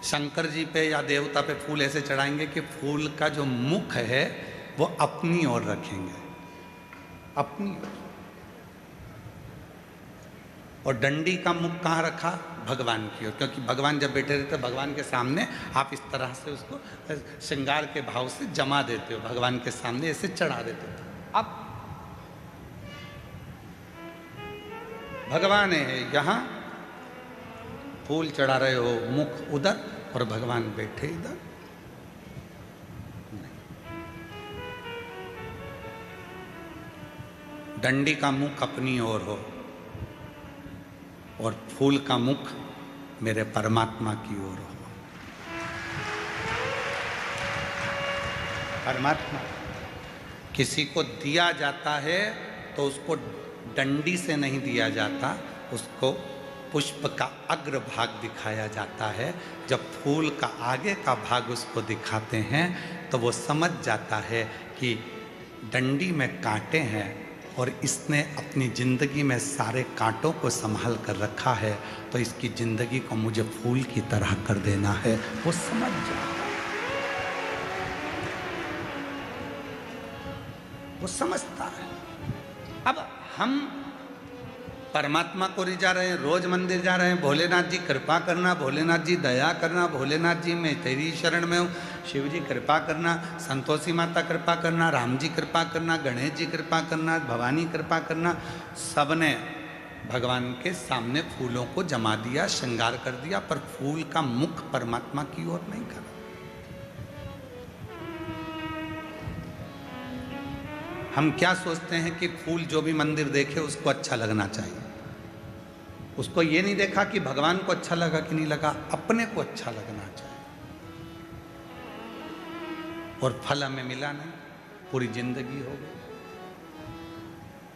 शंकर जी पे या देवता पे फूल ऐसे चढ़ाएंगे कि फूल का जो मुख है वो अपनी ओर रखेंगे, अपनी ओर। और डंडी का मुख कहाँ रखा? भगवान की ओर, क्योंकि भगवान जब बैठे रहते भगवान के सामने आप इस तरह से उसको श्रृंगार के भाव से जमा देते हो, भगवान के सामने ऐसे चढ़ा देते हो। अब भगवान है यहाँ, फूल चढ़ा रहे हो, मुख उधर और भगवान बैठे इधर। डंडी का मुख अपनी ओर हो और फूल का मुख मेरे परमात्मा की ओर हो। परमात्मा किसी को दिया जाता है तो उसको डंडी से नहीं दिया जाता, उसको पुष्प का अग्र भाग दिखाया जाता है। जब फूल का आगे का भाग उसको दिखाते हैं तो वो समझ जाता है कि डंडी में कांटे हैं और इसने अपनी ज़िंदगी में सारे कांटों को संभाल कर रखा है, तो इसकी ज़िंदगी को मुझे फूल की तरह कर देना है। वो समझ जाता है, वो समझता है। अब हम परमात्मा को रिझा रहे हैं, रोज मंदिर जा रहे हैं, भोलेनाथ जी कृपा करना, भोलेनाथ जी दया करना, भोलेनाथ जी मैं तेरी शरण में हूँ, शिव जी कृपा करना, संतोषी माता कृपा करना, राम जी कृपा करना, गणेश जी कृपा करना, भवानी कृपा करना। सबने भगवान के सामने फूलों को जमा दिया, श्रृंगार कर दिया, पर फूल का मुख परमात्मा की ओर नहीं करा। हम क्या सोचते हैं कि फूल जो भी मंदिर देखे उसको अच्छा लगना चाहिए। उसको ये नहीं देखा कि भगवान को अच्छा लगा कि नहीं लगा, अपने को अच्छा लगना चाहिए। और फल हमें मिला नहीं, पूरी जिंदगी हो गई।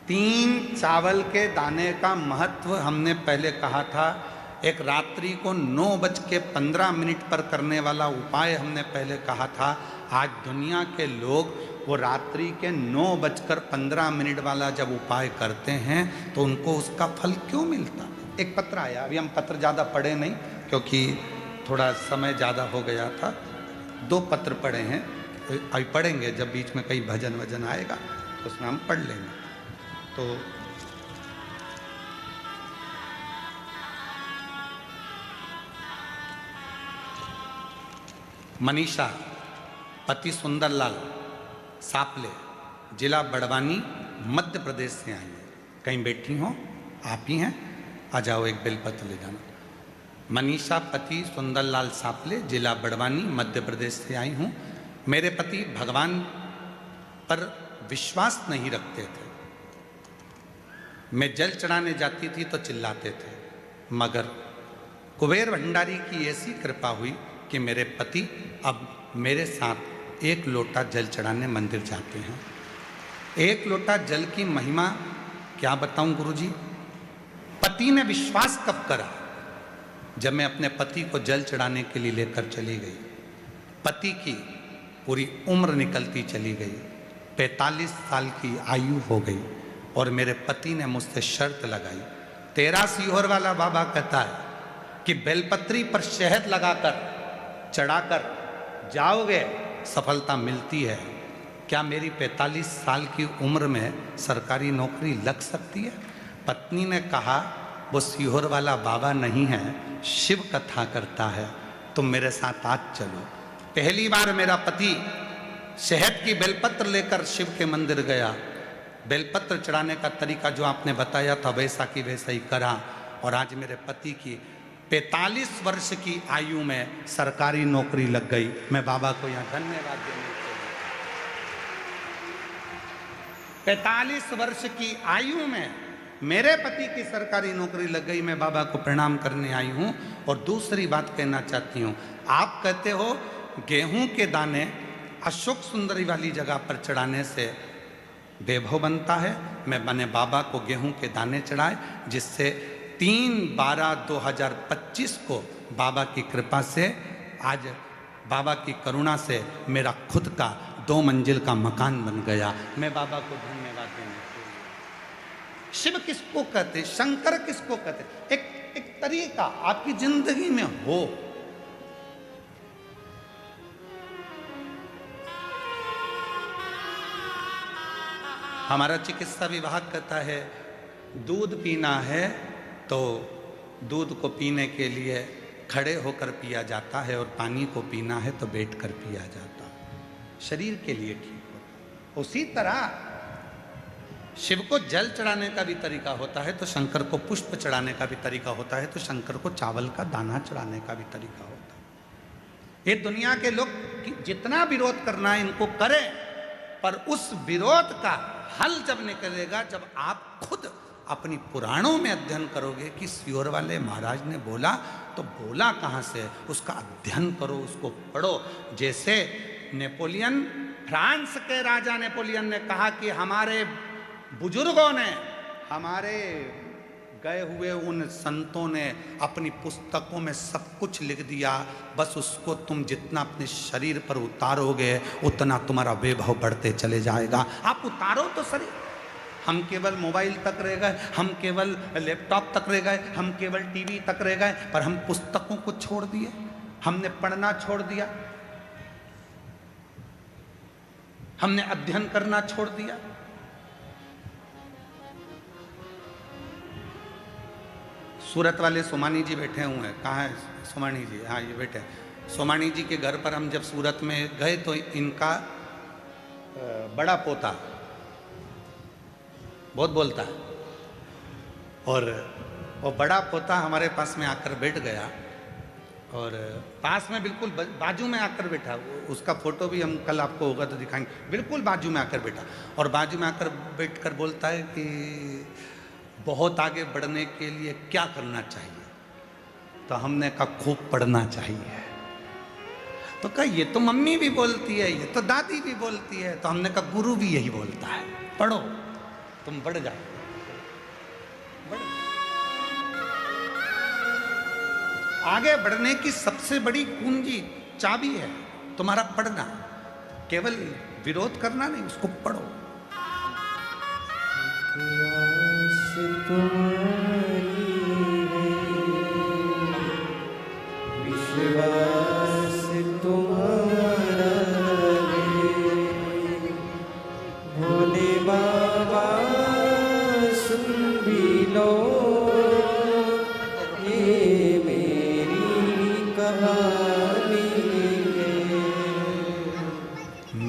3 चावल के दाने का महत्व हमने पहले कहा था। एक रात्रि को 9:15 पर करने वाला उपाय हमने पहले कहा था। आज दुनिया के लोग वो रात्रि के 9:15 वाला जब उपाय करते हैं तो उनको उसका फल क्यों मिलता है? एक पत्र आया, अभी हम पत्र ज़्यादा पढ़े नहीं क्योंकि थोड़ा समय ज़्यादा हो गया था। 2 पत्र पढ़े हैं, अभी पढ़ेंगे जब बीच में कहीं भजन वजन आएगा तो उसमें हम पढ़ लेंगे। तो मनीषा पति सुंदरलाल सापले, जिला बड़वानी, मध्य प्रदेश से आई है। कहीं बैठी हो, आप ही हैं, आ जाओ, एक बेलपत्र ले जाना। मनीषा पति सुंदरलाल सापले, जिला बड़वानी, मध्य प्रदेश से आई हूँ। मेरे पति भगवान पर विश्वास नहीं रखते थे। मैं जल चढ़ाने जाती थी तो चिल्लाते थे, मगर कुबेर भंडारी की ऐसी कृपा हुई कि मेरे पति अब मेरे साथ 1 लोटा जल चढ़ाने मंदिर जाते हैं। 1 लोटा जल की महिमा क्या बताऊं गुरुजी। पति ने विश्वास कब करा? जब मैं अपने पति को जल चढ़ाने के लिए लेकर चली गई। पति की पूरी उम्र निकलती चली गई, 45 साल की आयु हो गई और मेरे पति ने मुझसे शर्त लगाई। तेरा सीहोर वाला बाबा कहता है कि बेलपत्री पर शहद लगाकर चढ़ाकर जाओगे सफलता मिलती है। क्या मेरी 45 साल की उम्र में सरकारी नौकरी लग सकती है? पत्नी ने कहा वो सीहोर वाला बाबा नहीं है, शिव कथा करता है, तुम मेरे साथ आज चलो। पहली बार मेरा पति शहद की बेलपत्र लेकर शिव के मंदिर गया। बेलपत्र चढ़ाने का तरीका जो आपने बताया था वैसा की वैसा ही करा और आज मेरे पति की 45 वर्ष की आयु में सरकारी नौकरी लग गई। मैं बाबा को यहाँ धन्यवाद देने के लिए, 45 वर्ष की आयु में मेरे पति की सरकारी नौकरी लग गई। मैं बाबा को प्रणाम करने आई हूँ। और दूसरी बात कहना चाहती हूँ, आप कहते हो गेहूं के दाने अशोक सुंदरी वाली जगह पर चढ़ाने से वैभव बनता है। मैंने बाबा को गेहूं के दाने चढ़ाए, जिससे 3/12/2025 को बाबा की कृपा से, आज बाबा की करुणा से मेरा खुद का 2 मंजिल का मकान बन गया। मैं बाबा को धन्यवाद देने के लिए। शिव किसको कहते, शंकर किसको कहते? एक तरीका आपकी जिंदगी में हो, हमारा चिकित्सा विभाग कहता है दूध पीना है तो दूध को पीने के लिए खड़े होकर पिया जाता है और पानी को पीना है तो बैठकर पिया जाता है, शरीर के लिए ठीक होता। उसी तरह शिव को जल चढ़ाने का भी तरीका होता है तो शंकर को पुष्प चढ़ाने का भी तरीका होता है, तो शंकर को चावल का दाना चढ़ाने का भी तरीका होता है। ये दुनिया के लोग जितना विरोध करना है इनको करें, पर उस विरोध का हल जब निकलेगा जब आप खुद अपनी पुराणों में अध्ययन करोगे कि सियोर वाले महाराज ने बोला तो बोला कहाँ से, उसका अध्ययन करो, उसको पढ़ो। जैसे नेपोलियन, फ्रांस के राजा नेपोलियन ने कहा कि हमारे बुजुर्गों ने, हमारे गए हुए उन संतों ने अपनी पुस्तकों में सब कुछ लिख दिया, बस उसको तुम जितना अपने शरीर पर उतारोगे उतना तुम्हारा वैभव बढ़ते चले जाएगा। आप उतारो तो शरीर। हम केवल मोबाइल तक रह गए, हम केवल लैपटॉप तक रह गए, हम केवल टीवी तक रह गए, पर हम पुस्तकों को छोड़ दिए, हमने पढ़ना छोड़ दिया, हमने अध्ययन करना छोड़ दिया। सूरत वाले सोमानी जी बैठे हुए हैं, कहाँ है सोमानी जी? हाँ ये बैठे। सोमानी जी के घर पर हम जब सूरत में गए तो इनका बड़ा पोता बहुत बोलता है, और वो बड़ा पोता हमारे पास में आकर बैठ गया, और पास में बिल्कुल बाजू में आकर बैठा। उसका फोटो भी हम कल आपको होगा तो दिखाएंगे। बिल्कुल बाजू में आकर बैठा और बाजू में आकर बैठकर बोलता है कि बहुत आगे बढ़ने के लिए क्या करना चाहिए? तो हमने कहा खूब पढ़ना चाहिए। तो कहा ये तो मम्मी भी बोलती है, ये तो दादी भी बोलती है। तो हमने कहा गुरु भी यही बोलता है, पढ़ो तुम बढ़ जाओ। आगे बढ़ने की सबसे बड़ी कुंजी, चाबी है तुम्हारा पढ़ना। केवल विरोध करना नहीं, उसको पढ़ो। विश्वास तुम्हारा भोले बाबा सुन भी लो ये मेरी कहानी है।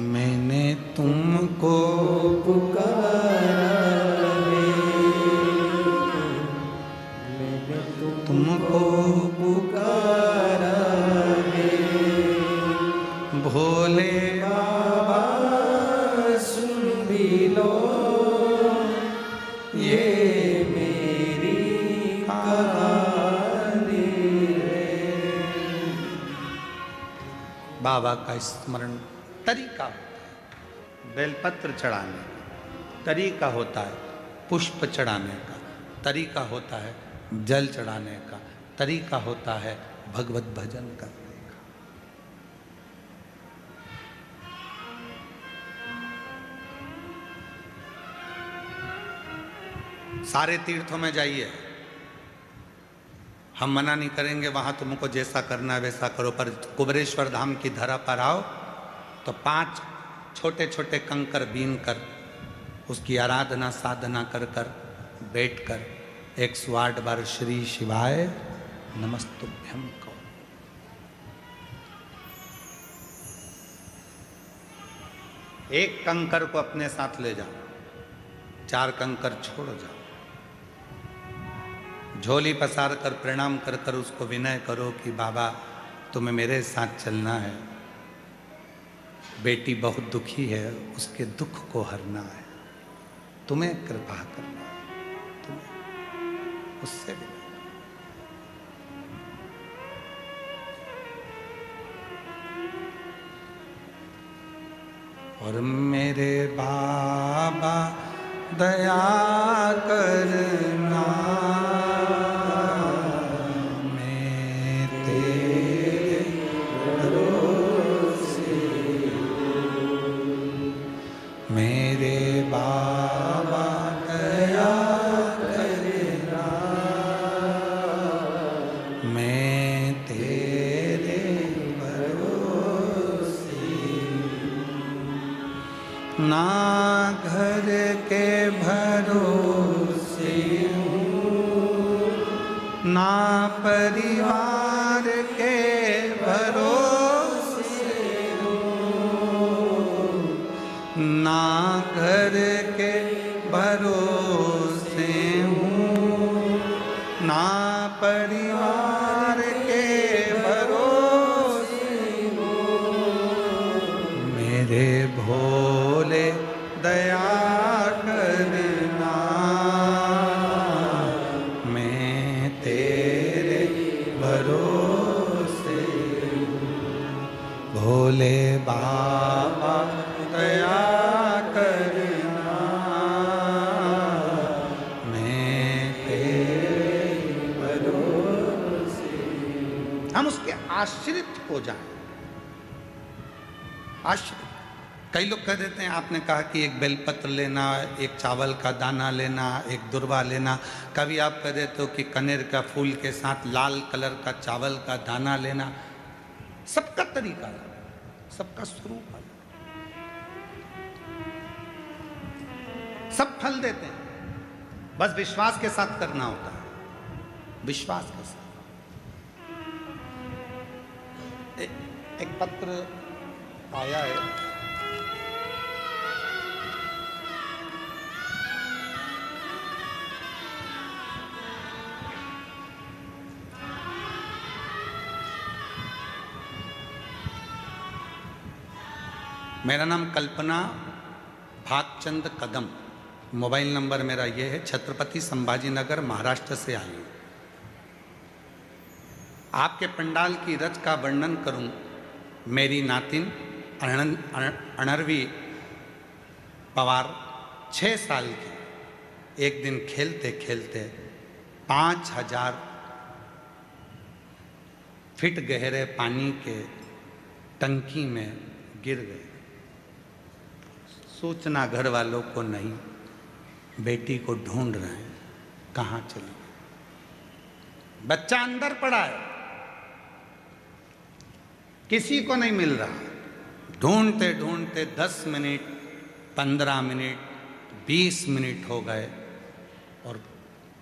मैंने तुमको पुकारा तुमको पुकारा है, भोले बाबा सुन भी लो ये मेरी कहानी है। बाबा का स्मरण तरीका होता है, बेलपत्र चढ़ाने का तरीका होता है, पुष्प चढ़ाने का तरीका होता है, जल चढ़ाने का तरीका होता है, भगवत भजन करने का। सारे तीर्थों में जाइए, हम मना नहीं करेंगे, वहां तुमको जैसा करना है वैसा करो, पर कुबेरेश्वर धाम की धरा पर आओ तो 5 छोटे छोटे कंकर बीन कर उसकी आराधना साधना कर कर बैठ कर 108 बार श्री शिवाय नमस्तुभ्यम कहो। एक कंकर को अपने साथ ले जाओ, 4 कंकर छोड़ जाओ, झोली पसार कर प्रणाम कर कर उसको विनय करो कि बाबा तुम्हें मेरे साथ चलना है, बेटी बहुत दुखी है, उसके दुख को हरना है, तुम्हें कृपा करना है, तुम्हें उससे भी। और मेरे बाबा दया करना, मैं तेरे भरोसे, मेरे बाबा दया करना, मैं तेरे भरोसे, ना घर के भरोसे हूँ, ना परिवार के भरोसे हूँ, ना घर के भरोसे हूँ, ना परिवार के भरोसे हूँ। मेरे भोले दया करना, मैं तेरे भरोसे हूँ। भोले बाबा दया करना, मैं तेरे भरोसे हूँ। हम उसके आश्रित हो जाएं, आश्रित। कई लोग कह देते हैं, आपने कहा कि एक बेलपत्र लेना, एक चावल का दाना लेना, एक दुर्वा लेना। कभी आप कह देते हो कि कनेर का फूल के साथ लाल कलर का चावल का दाना लेना। सबका तरीका अलग, सबका स्वरूप अलग, सब फल देते हैं, बस विश्वास के साथ करना होता है, विश्वास के साथ। एक पत्र आया है, मेरा नाम कल्पना भागचंद कदम, मोबाइल नंबर मेरा ये है, छत्रपति संभाजी नगर महाराष्ट्र से आई हूँ। आपके पंडाल की रच का वर्णन करूं। मेरी नातिन अनरवी पवार 6 साल की एक दिन खेलते खेलते 5000 फीट गहरे पानी के टंकी में गिर गए। सूचना घर वालों को नहीं, बेटी को ढूंढ रहे हैं, कहाँ चली गई। बच्चा अंदर पड़ा है, किसी को नहीं मिल रहा। ढूंढते ढूंढते 10 मिनट, 15 मिनट, 20 मिनट हो गए और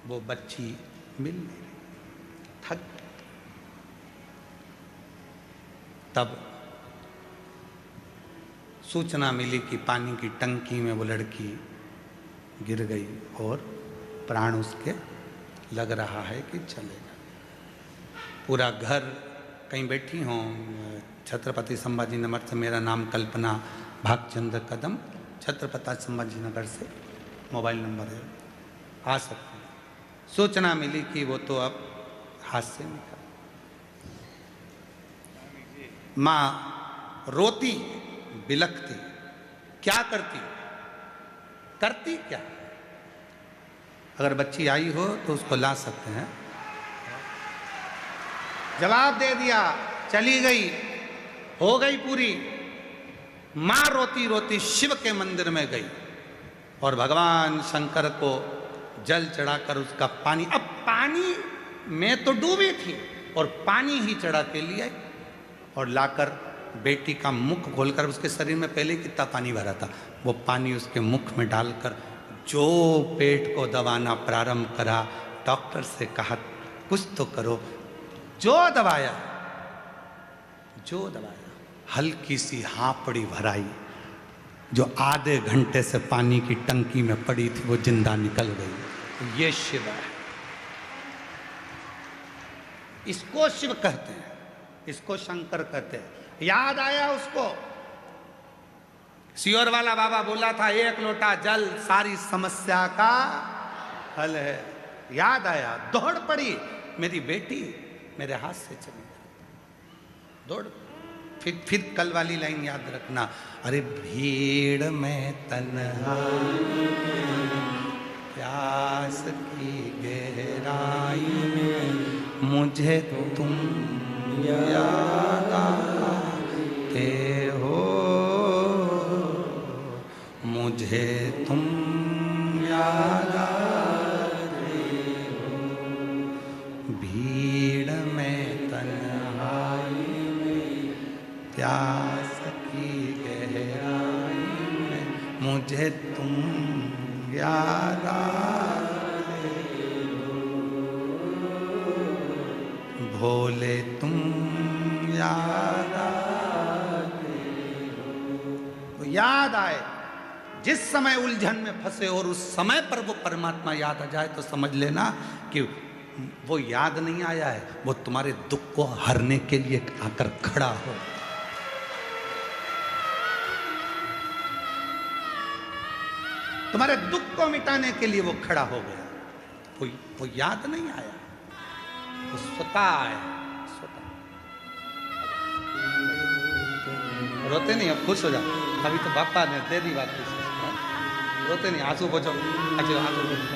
वो बच्ची मिल नहीं रही, थक। तब सूचना मिली कि पानी की टंकी में वो लड़की गिर गई और प्राण उसके लग रहा है कि चलेगा। पूरा घर, कहीं बैठी हों, छत्रपति संभाजी नगर से, मेरा नाम कल्पना भागचंद कदम, छत्रपति संभाजी नगर से मोबाइल नंबर है, आ सकते हैं। सूचना मिली कि वो तो अब हाथ से निकल। माँ रोती बिलखती, क्या करती, करती क्या? अगर बच्ची आई हो तो उसको ला सकते हैं। जवाब दे दिया, चली गई, हो गई पूरी। मां रोती रोती शिव के मंदिर में गई और भगवान शंकर को जल चढ़ाकर उसका पानी, अब पानी में तो डूबी थी और पानी ही चढ़ा के लिए आई और लाकर बेटी का मुख खोलकर, उसके शरीर में पहले कितना पानी भरा था, वो पानी उसके मुख में डालकर जो पेट को दबाना प्रारंभ करा, डॉक्टर से कहा कुछ तो करो। जो दबाया, हल्की सी हांपड़ी भराई, जो आधे घंटे से पानी की टंकी में पड़ी थी वो जिंदा निकल गई। ये शिव है, इसको शिव कहते हैं, इसको शंकर कहते हैं। याद आया उसको, सियोर वाला बाबा बोला था 1 लोटा जल सारी समस्या का हल है। याद आया, दौड़ पड़ी, मेरी बेटी मेरे हाथ से चली गई, दौड़। फिर कल वाली लाइन याद रखना, अरे भीड़ में तन्हाई प्यास की गहराई में मुझे तुम याद आते हो, मुझे तुम याद आते हो। भीड़ में तन्हाई में प्यास की गहराई में मुझे तुम याद भोले तुम याद तो याद आए। जिस समय उलझन में फंसे और उस समय पर वो परमात्मा याद आ जाए तो समझ लेना कि वो याद नहीं आया है, वो तुम्हारे दुख को हरने के लिए आकर खड़ा हो। तुम्हारे दुख को मिटाने के लिए वो खड़ा हो गया। वो याद नहीं आया, वो स्वतः आया। स्वतः रोते नहीं, अब खुश हो जाओ। अभी तो बापा ने दे दी बात, रोते नहीं, आंसू पोछो। अच्छा आंसू पोछो,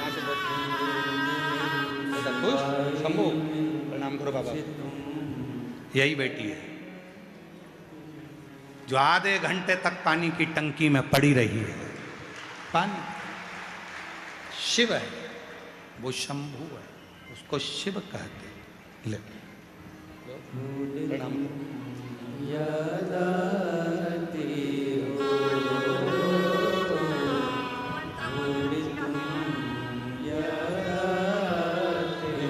खुश। शंभू प्रणाम करो बाबा। यही बेटी है जो आधे घंटे तक पानी की टंकी में पड़ी रही है। पानी शिव है, वो शंभू है, उसको शिव कहते हैं। ले प्रणाम करो। याद आती हो थोड़ी तुम याद आते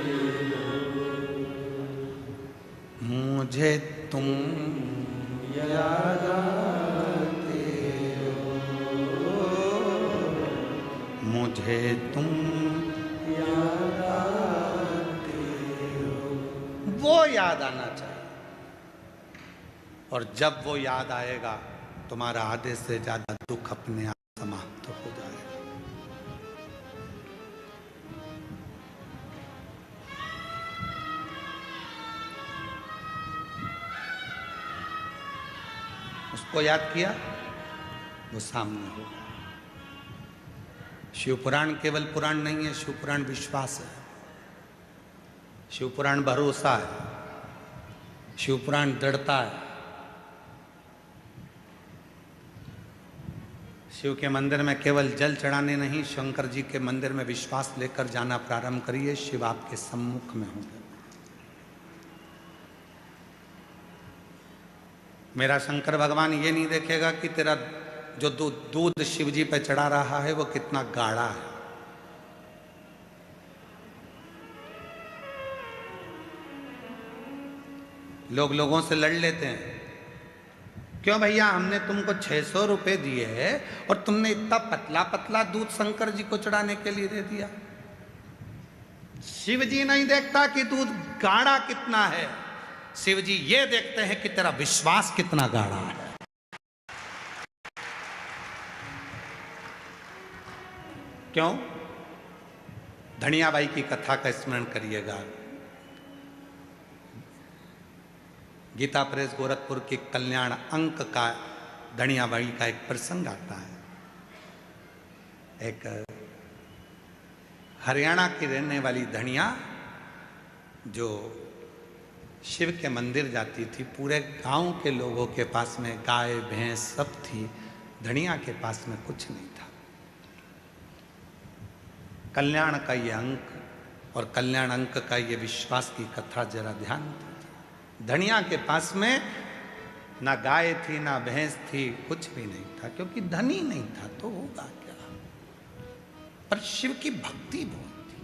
हो मुझे तुम याद आते हो मुझे तुम याद आते हो। वो याद आना चाहिए। और जब वो याद आएगा तुम्हारा आधे से ज्यादा दुख अपने आप समाप्त हो जाएगा। उसको याद किया, वो सामने होगा। शिव पुराण केवल पुराण नहीं है, शिव पुराण विश्वास है, शिव पुराण भरोसा है, शिव पुराण दृढ़ता है। शिव के मंदिर में केवल जल चढ़ाने नहीं, शंकर जी के मंदिर में विश्वास लेकर जाना प्रारंभ करिए। शिव आपके सम्मुख में होंगे। मेरा शंकर भगवान ये नहीं देखेगा कि तेरा जो दूध शिव जी पे चढ़ा रहा है वो कितना गाढ़ा है। लोगों से लड़ लेते हैं, क्यों भैया हमने तुमको 600 रुपए दिए है और तुमने इतना पतला पतला दूध शंकर जी को चढ़ाने के लिए दे दिया। शिव जी नहीं देखता कि दूध गाढ़ा कितना है, शिव जी ये देखते हैं कि तेरा विश्वास कितना गाढ़ा है। क्यों? धनियाबाई की कथा का स्मरण करिएगा। गीता प्रेस गोरखपुर के कल्याण अंक का धनियाबाई का एक प्रसंग आता है। एक हरियाणा की रहने वाली धनिया जो शिव के मंदिर जाती थी, पूरे गांव के लोगों के पास में गाय भैंस सब थी, धनिया के पास में कुछ नहीं था। कल्याण का ये अंक और कल्याण अंक का ये विश्वास की कथा जरा ध्यान दीजिए। धनिया के पास में ना गाय थी ना भैंस थी, कुछ भी नहीं था, क्योंकि धनी नहीं था तो होगा क्या। पर शिव की भक्ति बहुत थी,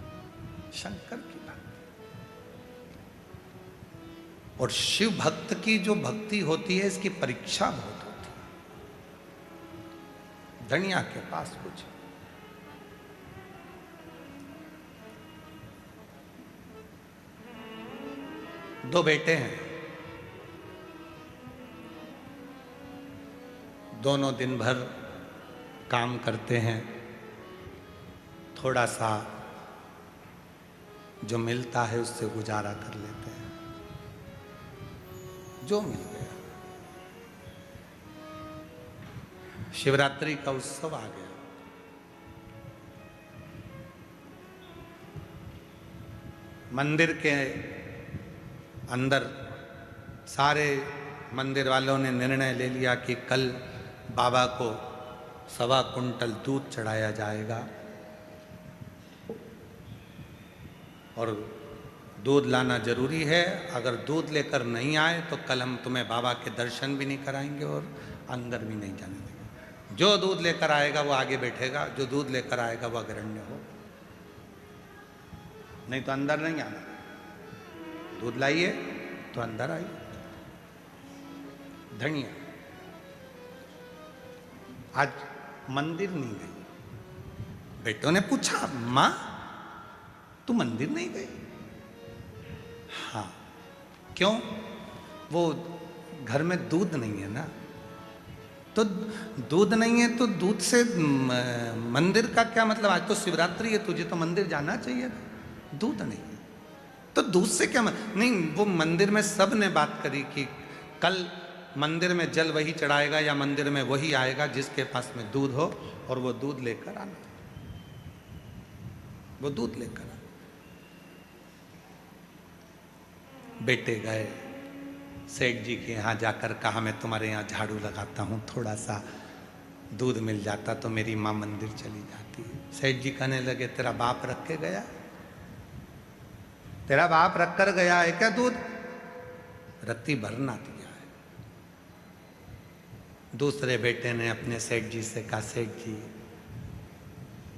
शंकर की भक्ति। और शिव भक्त की जो भक्ति होती है इसकी परीक्षा बहुत होती है। धनिया के पास कुछ, दो बेटे हैं, दोनों दिन भर काम करते हैं, थोड़ा सा जो मिलता है उससे गुजारा कर लेते हैं, जो मिल गया। शिवरात्रि का उत्सव आ गया। मंदिर के अंदर सारे मंदिर वालों ने निर्णय ले लिया कि कल बाबा को 1.25 कुंटल दूध चढ़ाया जाएगा और दूध लाना जरूरी है। अगर दूध लेकर नहीं आए तो कल हम तुम्हें बाबा के दर्शन भी नहीं कराएंगे और अंदर भी नहीं जाने देंगे। जो दूध लेकर आएगा वो आगे बैठेगा, जो दूध लेकर आएगा वो अग्रण्य हो, नहीं तो अंदर नहीं आना। दूध लाइए तो अंदर आइए। धनिया आज मंदिर नहीं गई। बेटों ने पूछा, मां तू मंदिर नहीं गई? हाँ। क्यों? वो घर में दूध नहीं है ना। तो दूध नहीं है तो दूध से मंदिर का क्या मतलब? आज तो शिवरात्रि है, तुझे तो मंदिर जाना चाहिए। दूध नहीं है तो दूध से क्या नहीं। वो मंदिर में सब ने बात करी कि कल मंदिर में जल वही चढ़ाएगा या मंदिर में वही आएगा जिसके पास में दूध हो, और वो दूध लेकर आना। वो दूध लेकर आना। बेटे गए सेठ जी के यहाँ जाकर कहा, मैं तुम्हारे यहाँ झाड़ू लगाता हूँ, थोड़ा सा दूध मिल जाता तो मेरी माँ मंदिर चली जाती। सेठ जी कहने लगे, तेरा बाप रख के गया? तेरा बाप रख कर गया है क्या दूध? रत्ती भरना दिया है। दूसरे बेटे ने अपने सेठ जी से कहा, सेठ जी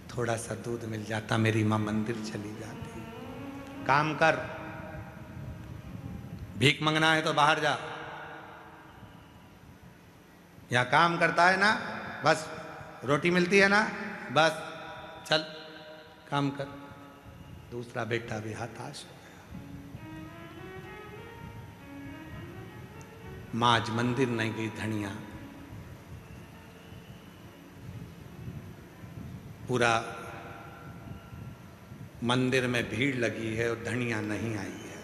थोड़ा सा दूध मिल जाता, मेरी माँ मंदिर चली जाती। काम कर, भीख मंगना है तो बाहर जा। यहां काम करता है ना, बस रोटी मिलती है ना, बस चल काम कर। दूसरा बेटा भी हताश हो गया। मां आज मंदिर नहीं गई। धनिया पूरा मंदिर में भीड़ लगी है और धनिया नहीं आई है।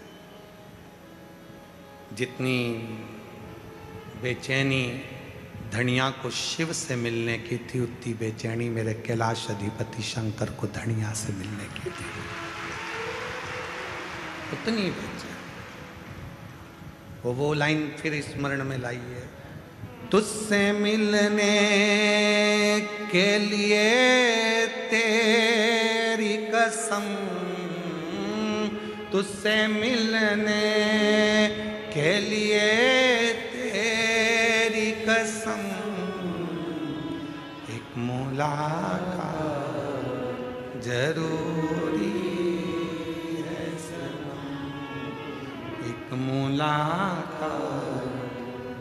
जितनी बेचैनी धनिया को शिव से मिलने की थी, उतनी बेचैनी मेरे कैलाश अधिपति शंकर को धनिया से मिलने की थी। उतनी बेचैनी। वो लाइन फिर स्मरण में लाई है, तुझसे मिलने के लिए तेरी कसम, तुझसे मिलने के लिए तेरी कसम, एक मुलाकात जरूरी है सनम, एक मुलाकात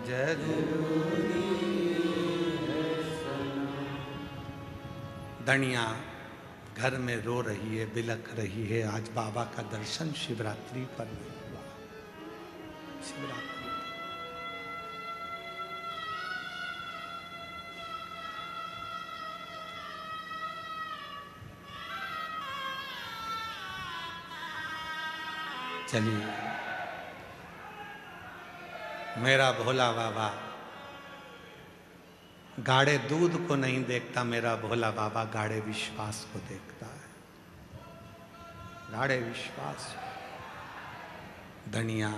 जरूरी है सनम। धनिया घर में रो रही है, बिलख रही है। आज बाबा का दर्शन शिवरात्रि पर नहीं हुआ। शिवरात्रि चलिए, मेरा भोला बाबा गाढ़े दूध को नहीं देखता, मेरा भोला बाबा गाढ़े विश्वास को देखता है। गाढ़े विश्वास। धनिया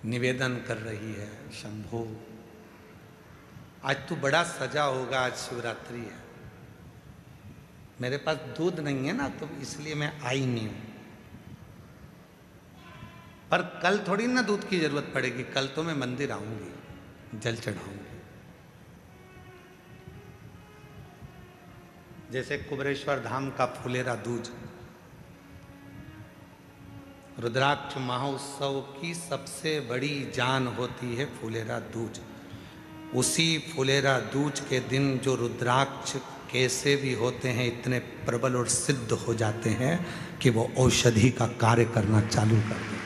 निवेदन कर रही है, शंभो आज तू बड़ा सजा होगा, आज शिवरात्रि है, मेरे पास दूध नहीं है ना, तो इसलिए मैं आई नहीं हूं। पर कल थोड़ी ना दूध की जरूरत पड़ेगी, कल तो मैं मंदिर आऊंगी, जल चढ़ाऊंगी। जैसे कुबरेश्वर धाम का फुलेरा दूज, रुद्राक्ष महोत्सव की सबसे बड़ी जान होती है फुलेरा दूज। उसी फुलेरा दूज के दिन जो रुद्राक्ष कैसे भी होते हैं, इतने प्रबल और सिद्ध हो जाते हैं कि वो औषधि का कार्य करना चालू कर देते हैं।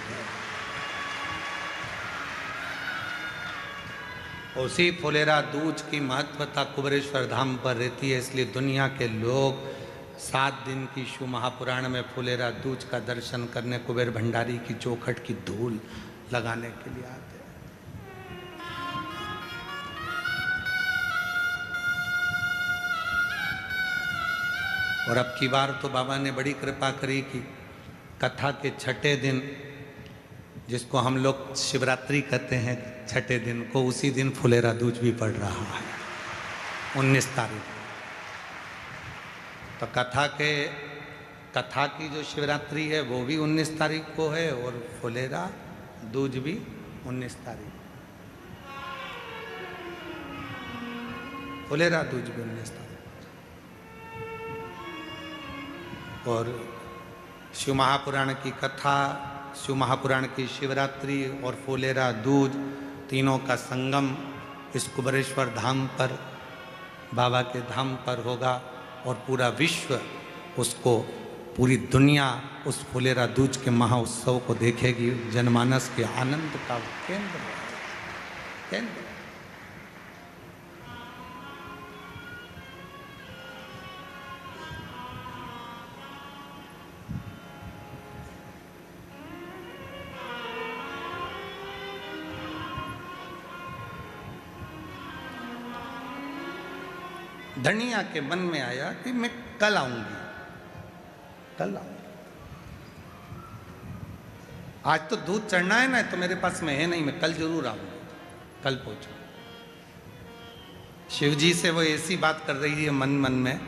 उसी फुलेरा दूज की महत्वता कुबरेश्वर धाम पर रहती है, इसलिए दुनिया के लोग 7 दिन की शिव महापुराण में फुलेरा दूज का दर्शन करने कुबेर भंडारी की चौखट की धूल लगाने के लिए आते हैं। और अब की बार तो बाबा ने बड़ी कृपा करी कि कथा के छठे दिन, जिसको हम लोग शिवरात्रि कहते हैं, छठे दिन को, उसी दिन फुलेरा दूज भी पड़ रहा है 19 तारीख। तो कथा की जो शिवरात्रि है वो भी 19 तारीख को है, और फुलेरा दूज भी 19 तारीख। फुलेरा दूज भी उनने स्थापित। और शिव महापुराण की कथा, शिव महापुराण की शिवरात्रि और फुलेरा दूज तीनों का संगम इस कुबेरेश्वर धाम पर, बाबा के धाम पर होगा और पूरा विश्व उसको, पूरी दुनिया उस फुलेरा दूज के महाउत्सव को देखेगी। जनमानस के आनंद का केंद्र केंद्र। धनिया के मन में आया कि मैं कल आऊंगी, कल आऊंगी। आज तो दूध चढ़ना है ना, तो मेरे पास में है नहीं, मैं कल जरूर आऊंगी, कल पहुंचूंगी। शिव जी से वो ऐसी बात कर रही है मन मन में।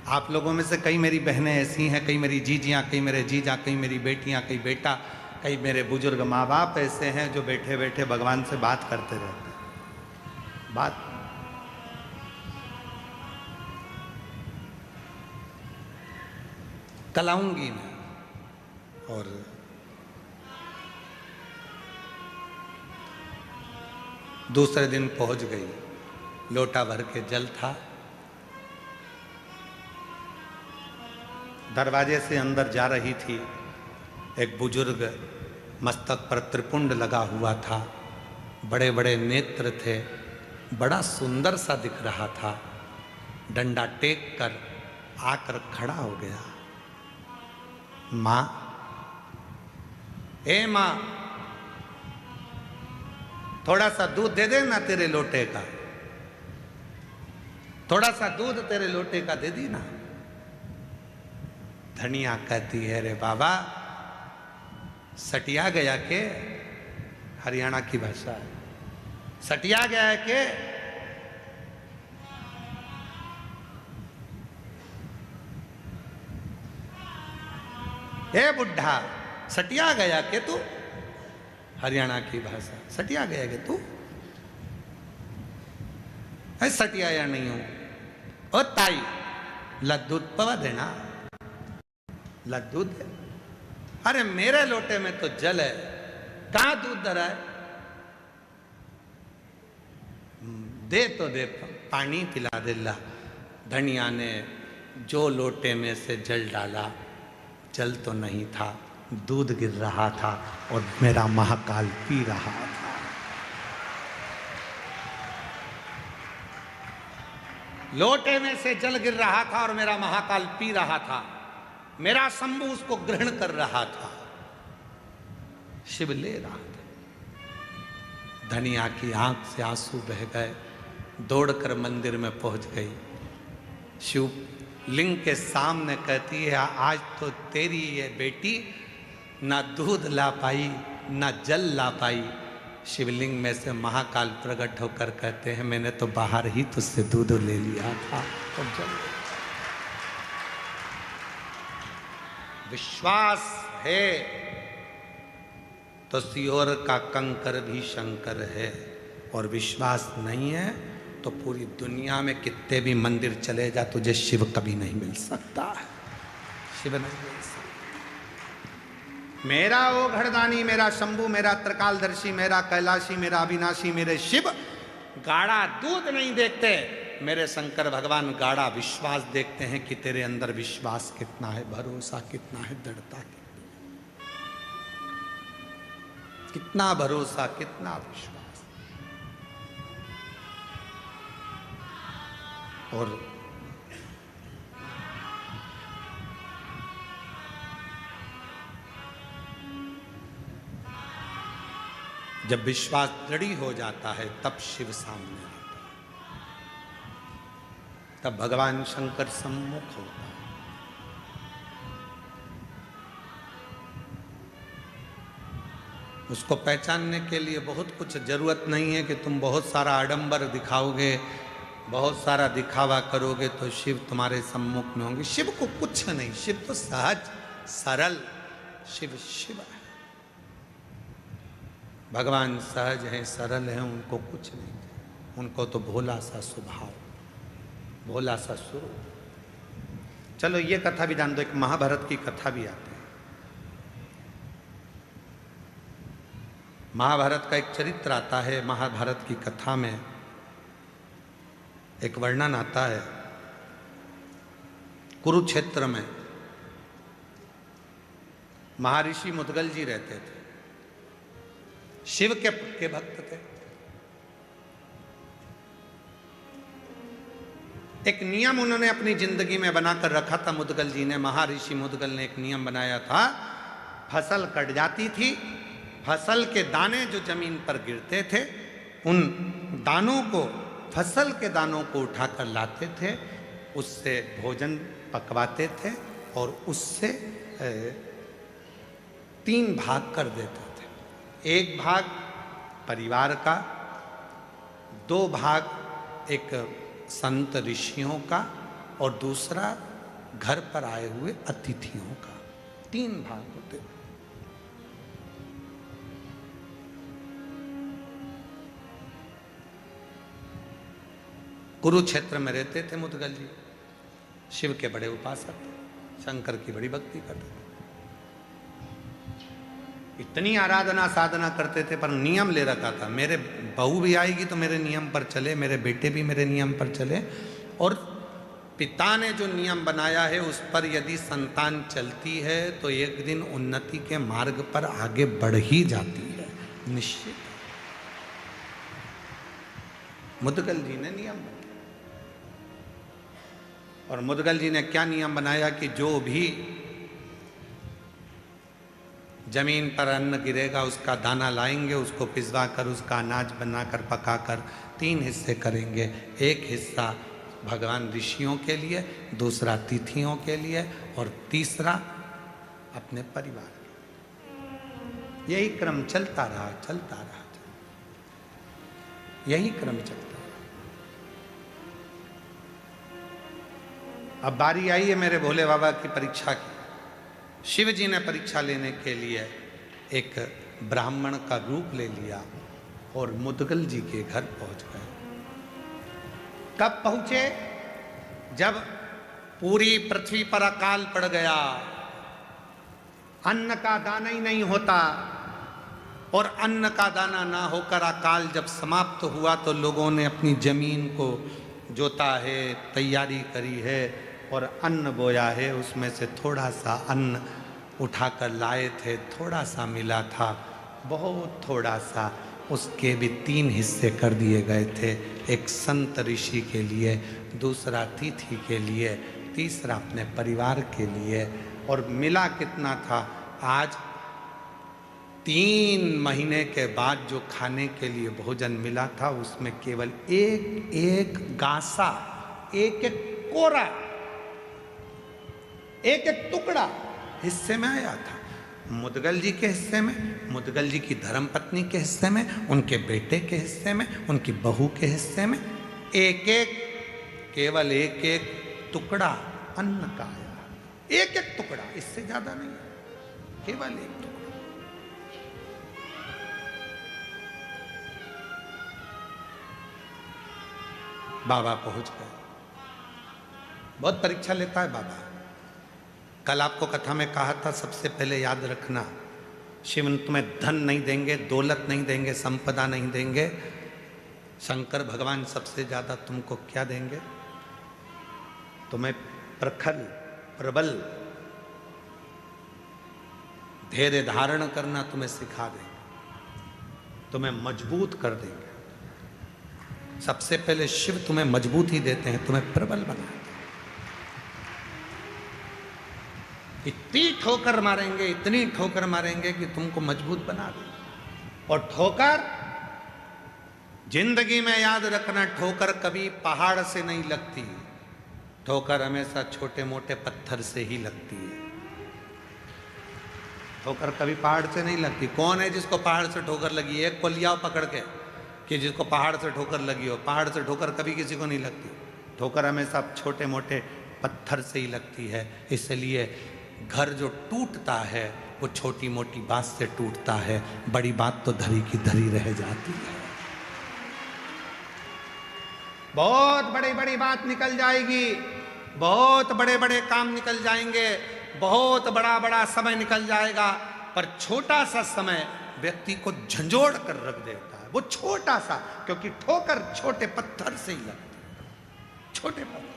आप लोगों में से कई मेरी बहनें ऐसी हैं, कई मेरी जीजियाँ, कई मेरे जीजा, कई मेरी बेटियाँ, कई बेटा, कई मेरे बुजुर्ग माँ बाप ऐसे हैं जो बैठे बैठे भगवान से बात करते रहते हैं। बात कल आऊंगी मैं। और दूसरे दिन पहुंच गई, लोटा भर के जल था, दरवाजे से अंदर जा रही थी। एक बुजुर्ग, मस्तक पर त्रिपुंड लगा हुआ था, बड़े बड़े नेत्र थे, बड़ा सुंदर सा दिख रहा था। डंडा टेक कर आकर खड़ा हो गया। माँ, ए माँ, थोड़ा सा दूध दे देना तेरे लोटे का, थोड़ा सा दूध तेरे लोटे का दे दी ना। धनिया कहती है, रे बाबा, सटिया गया के, हरियाणा की भाषा है, सटिया गया है के? ए बुढ़ा, सटिया गया के तू? हरियाणा की भाषा, सटिया गया के तू? ऐ सटिया या नहीं हूं। ओ ताई, लड्डू पवा देना, लड्डू दे। अरे मेरे लोटे में तो जल है, कहां दूध धरा है? दे तो दे, पानी पिला दे ला। धनिया ने जो लोटे में से जल डाला, जल तो नहीं था, दूध गिर रहा था और मेरा महाकाल पी रहा था। लोटे में से जल गिर रहा था और मेरा महाकाल पी रहा था। मेरा शंभु उसको ग्रहण कर रहा था, शिव ले रहा था। धनिया की आंख से आंसू बह गए, दौड़कर मंदिर में पहुंच गई। शिव लिंग के सामने कहती है, आज तो तेरी ये बेटी ना दूध ला पाई, ना जल ला पाई। शिवलिंग में से महाकाल प्रकट होकर कहते हैं, मैंने तो बाहर ही तुझसे दूध ले लिया था और जल। विश्वास है तो सियोर का कंकर भी शंकर है, और विश्वास नहीं है तो पूरी दुनिया में कितने भी मंदिर चले जा, तुझे शिव कभी नहीं मिल सकता है। शिव नहीं मिल सकता। मेरा वो घड़दानी, मेरा शंभू, मेरा त्रिकालदर्शी, मेरा कैलाशी, मेरा अविनाशी, मेरे शिव गाढ़ा दूध नहीं देखते। मेरे शंकर भगवान गाढ़ा विश्वास देखते हैं कि तेरे अंदर विश्वास कितना है, भरोसा कितना है, दृढ़ता कितना भरोसा, कितना विश्वास। और जब विश्वास दृढ़ हो जाता है, तब शिव सामने आता है, तब भगवान शंकर सम्मुख होता है। उसको पहचानने के लिए बहुत कुछ जरूरत नहीं है कि तुम बहुत सारा आडंबर दिखाओगे, बहुत सारा दिखावा करोगे तो शिव तुम्हारे सम्मुख में होंगे। शिव को कुछ नहीं, शिव तो सहज सरल, शिव शिव है। भगवान सहज हैं, सरल हैं, उनको कुछ नहीं, उनको तो भोला सा स्वभाव, भोला सा शुरू। चलो ये कथा भी जान दो, एक महाभारत की कथा भी आती है। महाभारत का एक चरित्र आता है। महाभारत की कथा में एक वर्णन आता है, कुरुक्षेत्र में महर्षि मुद्गल जी रहते थे, शिव के भक्त थे। एक नियम उन्होंने अपनी जिंदगी में बनाकर रखा था मुद्गल जी ने। महर्षि मुद्गल ने एक नियम बनाया था, फसल कट जाती थी, फसल के दाने जो जमीन पर गिरते थे उन दानों को, फसल के दानों को उठाकर लाते थे, उससे भोजन पकवाते थे और उससे 3 भाग कर देते थे। एक भाग परिवार का, 2 भाग एक संत ऋषियों का और दूसरा घर पर आए हुए अतिथियों का। 3 भाग होते थे। कुरुक्षेत्र में रहते थे मुद्गल जी, शिव के बड़े उपासक थे, शंकर की बड़ी भक्ति करते थे, इतनी आराधना साधना करते थे, पर नियम ले रखा था, मेरे बहू भी आएगी तो मेरे नियम पर चले, मेरे बेटे भी मेरे नियम पर चले, और पिता ने जो नियम बनाया है उस पर यदि संतान चलती है तो एक दिन उन्नति के मार्ग पर आगे बढ़ ही जाती है, निश्चित। मुद्गल जी ने नियम बनाया, और मुद्गल जी ने क्या नियम बनाया कि जो भी जमीन पर अन्न गिरेगा उसका दाना लाएंगे, उसको पिसवा कर उसका अनाज बनाकर पकाकर 3 हिस्से करेंगे। एक हिस्सा भगवान ऋषियों के लिए, दूसरा अतिथियों के लिए और तीसरा अपने परिवार के। यही क्रम चलता रहा, यही क्रम चलता रहा। अब बारी आई है मेरे भोले बाबा की परीक्षा की। शिव जी ने परीक्षा लेने के लिए एक ब्राह्मण का रूप ले लिया और मुद्गल जी के घर पहुंच गए। कब पहुंचे? जब पूरी पृथ्वी पर अकाल पड़ गया, अन्न का दाना ही नहीं होता, और अन्न का दाना ना होकर अकाल जब समाप्त हुआ तो लोगों ने अपनी जमीन को जोता है, तैयारी करी है और अन्न बोया है। उसमें से थोड़ा सा अन्न उठाकर लाए थे, थोड़ा सा मिला था, बहुत थोड़ा सा, उसके भी 3 हिस्से कर दिए गए थे। एक संत ऋषि के लिए, दूसरा अतिथि के लिए, तीसरा अपने परिवार के लिए। और मिला कितना था? आज 3 महीने के बाद जो खाने के लिए भोजन मिला था उसमें केवल एक गासा, एक कोरा, एक टुकड़ा हिस्से में आया था। मुद्गल जी के हिस्से में, मुद्गल जी की धर्मपत्नी के हिस्से में, उनके बेटे के हिस्से में, उनकी बहू के हिस्से में केवल एक टुकड़ा अन्न का आया। एक टुकड़ा, इससे ज्यादा नहीं, केवल एक टुकड़ा। बाबा पहुंच गए। बहुत परीक्षा लेता है बाबा। कल आपको कथा में कहा था, सबसे पहले याद रखना, शिव तुम्हें धन नहीं देंगे, दौलत नहीं देंगे, संपदा नहीं देंगे। शंकर भगवान सबसे ज्यादा तुमको क्या देंगे? तुम्हें प्रखर, प्रबल धैर्य धारण करना तुम्हें सिखा देंगे, तुम्हें मजबूत कर देंगे। सबसे पहले शिव तुम्हें मजबूत ही देते हैं, तुम्हें प्रबल बनाते हैं। इतनी ठोकर मारेंगे, इतनी ठोकर मारेंगे कि तुमको मजबूत बना दें। और ठोकर जिंदगी में याद रखना, ठोकर कभी पहाड़ से नहीं लगती, ठोकर हमेशा छोटे मोटे पत्थर से ही लगती है। ठोकर कभी पहाड़ से नहीं लगती। कौन है जिसको पहाड़ से ठोकर लगी? एक को लियाओ पकड़ के कि जिसको पहाड़ से ठोकर लगी हो। पहाड़ से ठोकर कभी किसी को नहीं लगती। ठोकर हमेशा छोटे मोटे पत्थर से ही लगती है। इसलिए घर जो टूटता है वो छोटी मोटी बात से टूटता है, बड़ी बात तो धरी की धरी रह जाती है। बहुत बड़ी बड़ी बात निकल जाएगी, बहुत बड़े बड़े काम निकल जाएंगे, बहुत बड़ा बड़ा समय निकल जाएगा, पर छोटा सा समय व्यक्ति को झंझोड़ कर रख देता है। वो छोटा सा, क्योंकि ठोकर छोटे पत्थर से ही लगती है, छोटे पत्थर।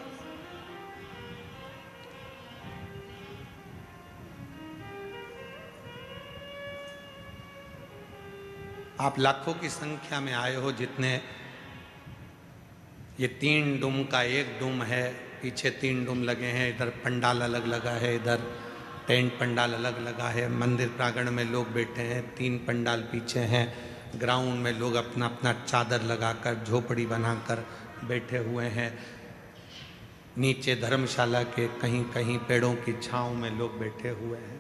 आप लाखों की संख्या में आए हो, जितने ये 3 डूम का 1 डूम है, पीछे 3 डूम लगे हैं, इधर पंडाल अलग लगा है, इधर टेंट पंडाल अलग लगा है, मंदिर प्रांगण में लोग बैठे हैं, 3 पंडाल पीछे हैं, ग्राउंड में लोग अपना अपना चादर लगाकर झोपड़ी बनाकर बैठे हुए हैं, नीचे धर्मशाला के कहीं कहीं पेड़ों की छांव में लोग बैठे हुए हैं।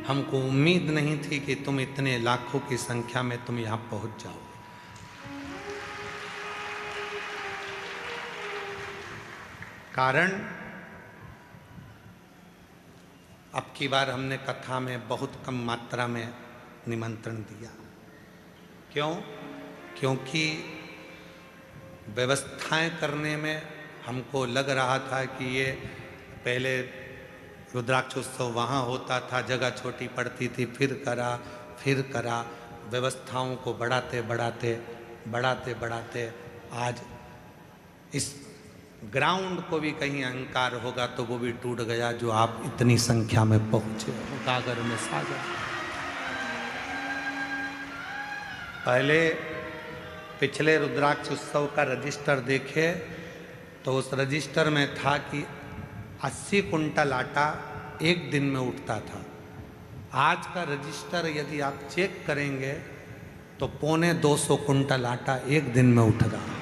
हमको उम्मीद नहीं थी कि तुम इतने लाखों की संख्या में तुम यहां पहुंच जाओगे। कारण अब की बार हमने कथा में बहुत कम मात्रा में निमंत्रण दिया। क्यों? क्योंकि व्यवस्थाएं करने में हमको लग रहा था कि ये पहले रुद्राक्षोत्सव वहाँ होता था, जगह छोटी पड़ती थी, फिर करा, व्यवस्थाओं को बढ़ाते बढ़ाते आज इस ग्राउंड को भी कहीं अहंकार होगा तो वो भी टूट गया, जो आप इतनी संख्या में पहुँचे हो गागर में सागर। पहले पिछले रुद्राक्ष उत्सव का रजिस्टर देखे तो उस रजिस्टर में था कि 80 कुंटल आटा एक दिन में उठता था। आज का रजिस्टर यदि आप चेक करेंगे तो 250 कुंटल आटा एक दिन में उठ रहा।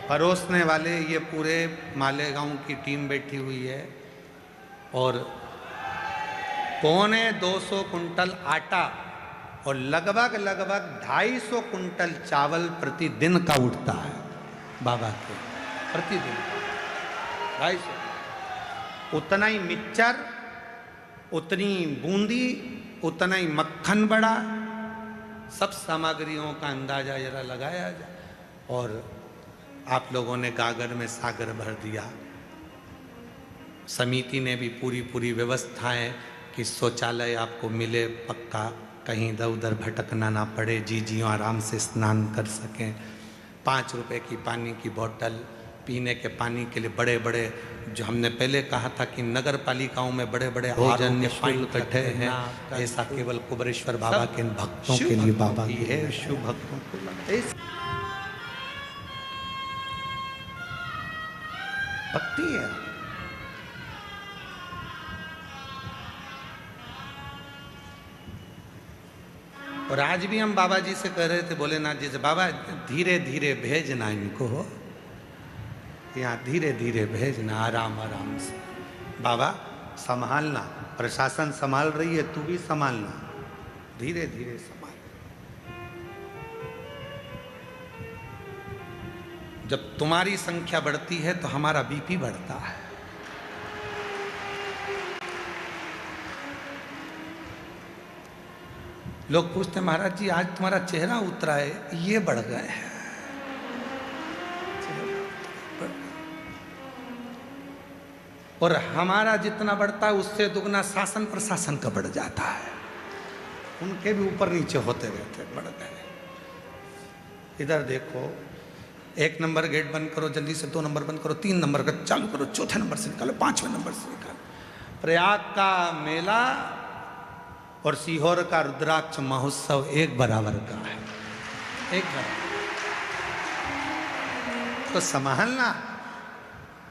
परोसने वाले ये पूरे मालेगांव की टीम बैठी हुई है और 250 कुंटल आटा और लगभग 250 कुंटल चावल प्रतिदिन का उठता है बाबा के, प्रतिदिन 250। उतना ही मिक्सचर, उतनी बूंदी, उतना ही मक्खन बड़ा, सब सामग्रियों का अंदाजा जरा लगाया जाए। और आप लोगों ने गागर में सागर भर दिया। समिति ने भी पूरी व्यवस्थाएं कि शौचालय आपको मिले पक्का, कहीं इधर उधर भटकना ना पड़े, जीजियों आराम से स्नान कर सकें। 5 रुपए की पानी की बोतल, पीने के पानी के लिए बड़े बड़े, जो हमने पहले कहा था कि नगर पालिकाओं में बड़े बड़े भोजन पानी इकट्ठे हैं, ऐसा केवल कुबेरेश्वर बाबा के भक्तों के लिए बाबा की है, शिव भक्तों को भक्ति है। और आज भी हम बाबा जी से कह रहे थे, भोलेनाथ जी से, बाबा धीरे धीरे भेजना इनको, यहाँ धीरे धीरे भेजना, आराम से। बाबा संभालना, प्रशासन संभाल रही है, तू भी संभालना, धीरे धीरे संभाल। जब तुम्हारी संख्या बढ़ती है तो हमारा बीपी बढ़ता है। लोग पूछते हैं, महाराज जी आज तुम्हारा चेहरा उतरा है, ये बढ़ गए हैं। और हमारा जितना बढ़ता है उससे दुगना शासन प्रशासन का बढ़ जाता है, उनके भी ऊपर नीचे होते रहते, बढ़ गए। इधर देखो, 1 नंबर गेट बंद करो जल्दी से, 2 नंबर बंद करो, 3 नंबर का चालू करो, 4थे नंबर से निकालो, 5वें नंबर से निकालो। प्रयाग का मेला और सीहोर का रुद्राक्ष महोत्सव एक बराबर का है, एक बराबर। तो संभालना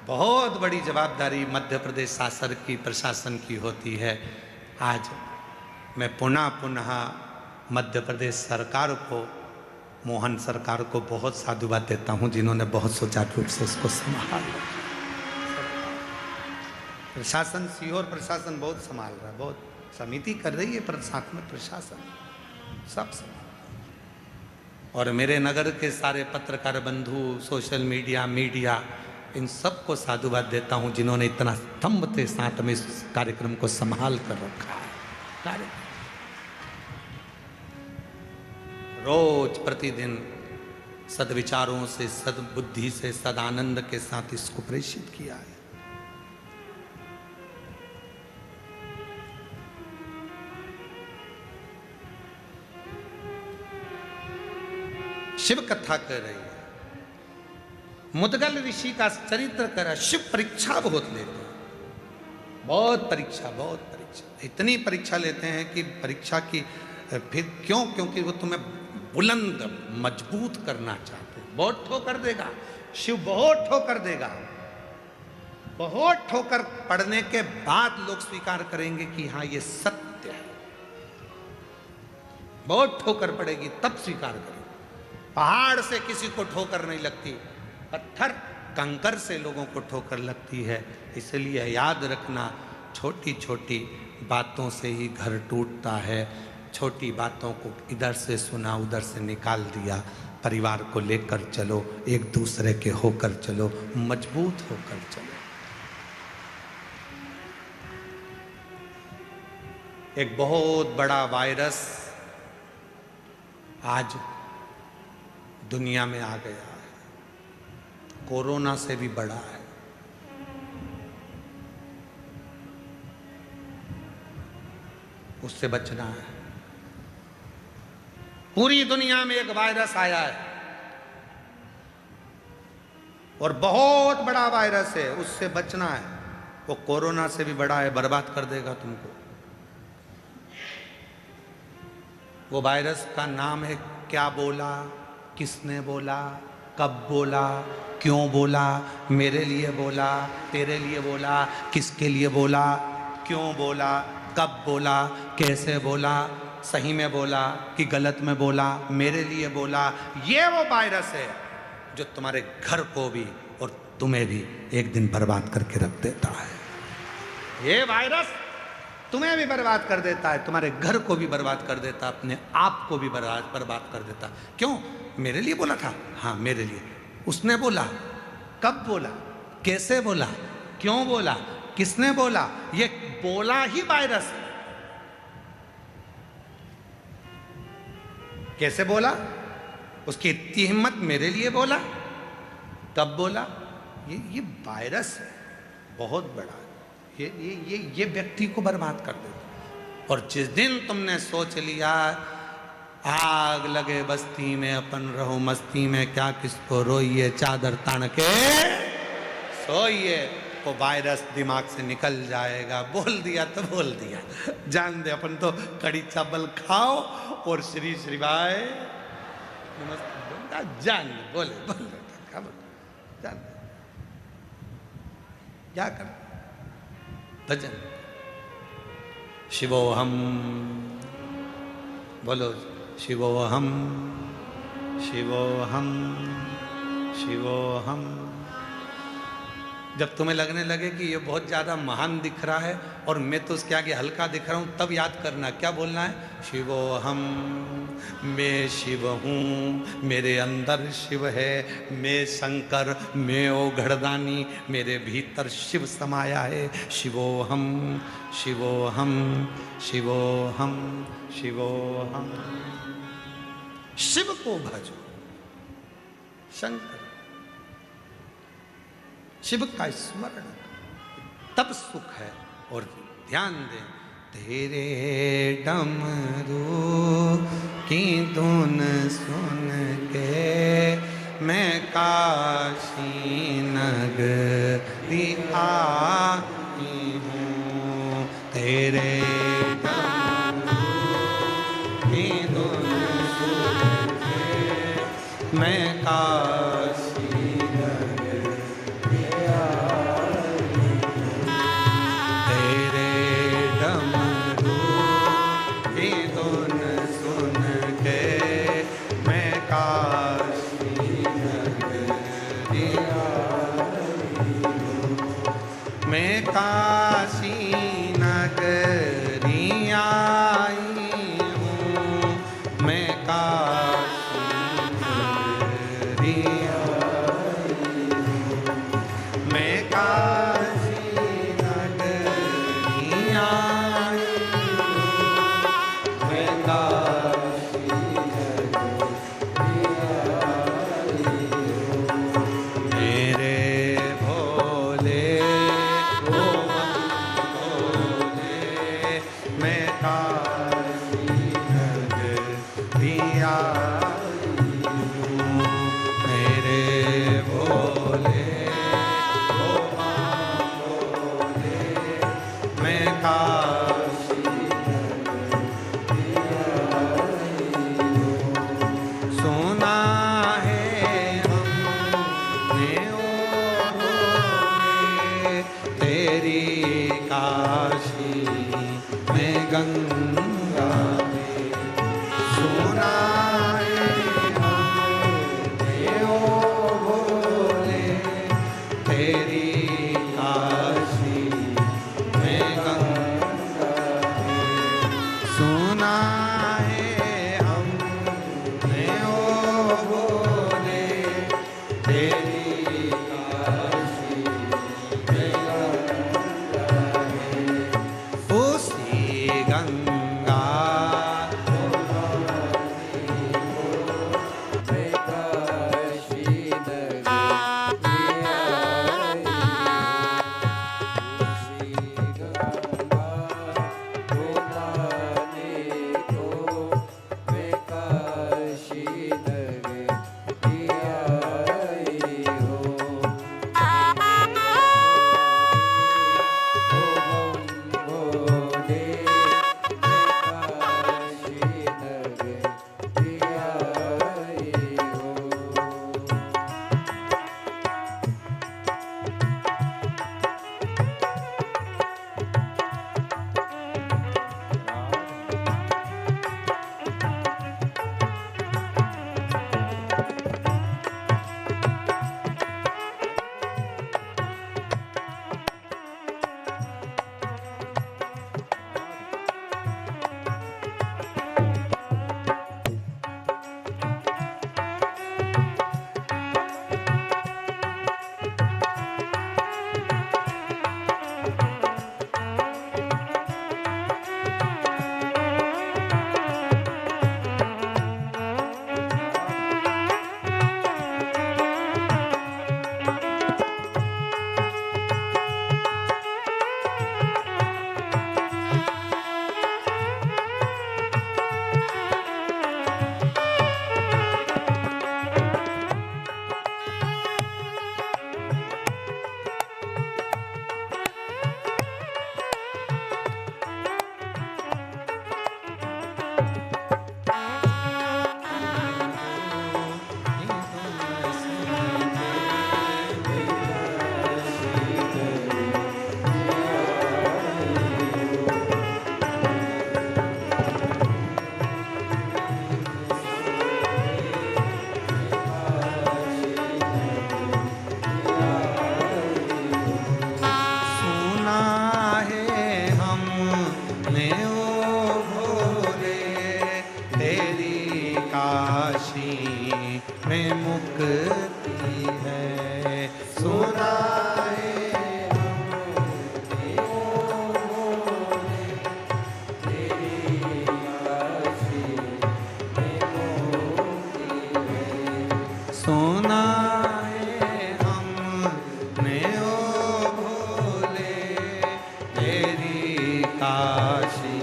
बहुत बड़ी जवाबदारी मध्य प्रदेश शासन की, प्रशासन की होती है। आज मैं पुनः मध्य प्रदेश सरकार को, मोहन सरकार को बहुत साधुवाद देता हूं, जिन्होंने बहुत सुचारू रूप से उसको संभाला। प्रशासन, सीहोर प्रशासन बहुत संभाल रहा है, बहुत समिति कर रही है, पर साथ में प्रशासन सब संभाल। और मेरे नगर के सारे पत्रकार बंधु, सोशल मीडिया, इन सबको साधुवाद देता हूं जिन्होंने इतना स्तंभ के साथ में इस कार्यक्रम को संभाल कर रखा है। रोज प्रतिदिन सद्विचारों से, सद्बुद्धि से, सदानंद के साथ इसको प्रेषित किया है। शिव कथा कर रही है, मुदगल ऋषि का चरित्र करा। शिव परीक्षा बहुत लेते हैं, बहुत परीक्षा, इतनी परीक्षा लेते हैं कि परीक्षा की फिर क्यों? क्योंकि वो तुम्हें बुलंद, मजबूत करना चाहते हैं। बहुत ठोकर देगा शिव, बहुत ठोकर देगा। बहुत ठोकर पड़ने के बाद लोग स्वीकार करेंगे कि हाँ ये सत्य है। बहुत ठोकर पड़ेगी तब स्वीकार करेंगे। पहाड़ से किसी को ठोकर नहीं लगती, पत्थर कंकर से लोगों को ठोकर लगती है। इसलिए याद रखना, छोटी छोटी बातों से ही घर टूटता है। छोटी बातों को इधर से सुना, उधर से निकाल दिया। परिवार को लेकर चलो, एक दूसरे के होकर चलो, मजबूत होकर चलो। एक बहुत बड़ा वायरस आज दुनिया में आ गया है, कोरोना से भी बड़ा है। उससे बचना है। पूरी दुनिया में एक वायरस आया है और बहुत बड़ा वायरस है, उससे बचना है। वो कोरोना से भी बड़ा है, बर्बाद कर देगा तुमको। वो वायरस का नाम है क्या बोला, किसने बोला, कब बोला, क्यों बोला, मेरे लिए बोला, तेरे लिए बोला, किसके लिए बोला, क्यों बोला, कब बोला, कैसे बोला, सही में बोला कि गलत में बोला, मेरे लिए बोला। ये वो वायरस है जो तुम्हारे घर को भी और तुम्हें भी एक दिन बर्बाद करके रख देता है। ये वायरस तुम्हें भी बर्बाद कर देता है, तुम्हारे घर को भी बर्बाद कर देता, अपने आप को भी बर्बाद कर देता। क्यों? मेरे लिए बोला था, हाँ मेरे लिए। उसने बोला, कब बोला, कैसे बोला, क्यों बोला, किसने बोला, ये बोला ही वायरस है। कैसे बोला, उसकी इतनी हिम्मत, मेरे लिए बोला, कब बोला, ये वायरस है बहुत बड़ा। ये व्यक्ति को बर्बाद कर देता। और जिस दिन तुमने सोच लिया आग लगे बस्ती में, अपन रहो मस्ती में, क्या किसको रोइए, चादर तान के सोइए, वो वायरस दिमाग से निकल जाएगा। बोल दिया तो बोल दिया, जान दे। अपन तो कड़ी चावल खाओ और श्री श्रीवाय नमस्ते, जान दे, बोले जान दे, क्या कर भजन। शिवोहम बोलो, शिवोहम, शिवोहम, शिवोहम। जब तुम्हें लगने लगे कि ये बहुत ज़्यादा महान दिख रहा है और मैं तो उसके आगे हल्का दिख रहा हूँ, तब याद करना क्या बोलना है। शिवोहम, मैं शिव हूँ, मेरे अंदर शिव है, मैं शंकर, मैं ओघड़दानी, मेरे भीतर शिव समाया है। शिवोहम, शिवोहम, शिवोहम, शिवोहम। शिव को भजो, शंकर, शिव का स्मरण, तब सुख है। और ध्यान दें, तेरे डमरू की धुन सुन के मैं काशी नगरी आई हूँ। तेरे डमरू की धुन सुन के मैं काशी काशी नगरी आई हूँ, मैं काशी भी आई हूँ। मैं काशी नगरी आई हूँ। मैं काशी नगरी आई हूँ। मेरे भोले ओ भोले, मैं काशी नगरी आई हूँ। मेरे भोले ओ भोले, मैं काशी नगरी आई हूँ। सुना है हमने ओ भोले, तेरी काशी में गंगा में। सुना है हमने ओ भोले, तेरी काशी में गंगा में। सुना है हमने ओ भोले, तेरी काशी में गंगा है। उसी गंगा मैं काशी नगरी आई हूँ। उसी गंगा को नहाने को मैं काशी नगरी आई हूँ। ओ भोले, मैं काशी नगरी आई हूँ। सुना है हमने ओ भोले, तेरी काशी में मुक्ति है। सुना है हमने ओ भोले, तेरी काशी में मुक्ति है। सुना है हमने ओ भोले, तेरी काशी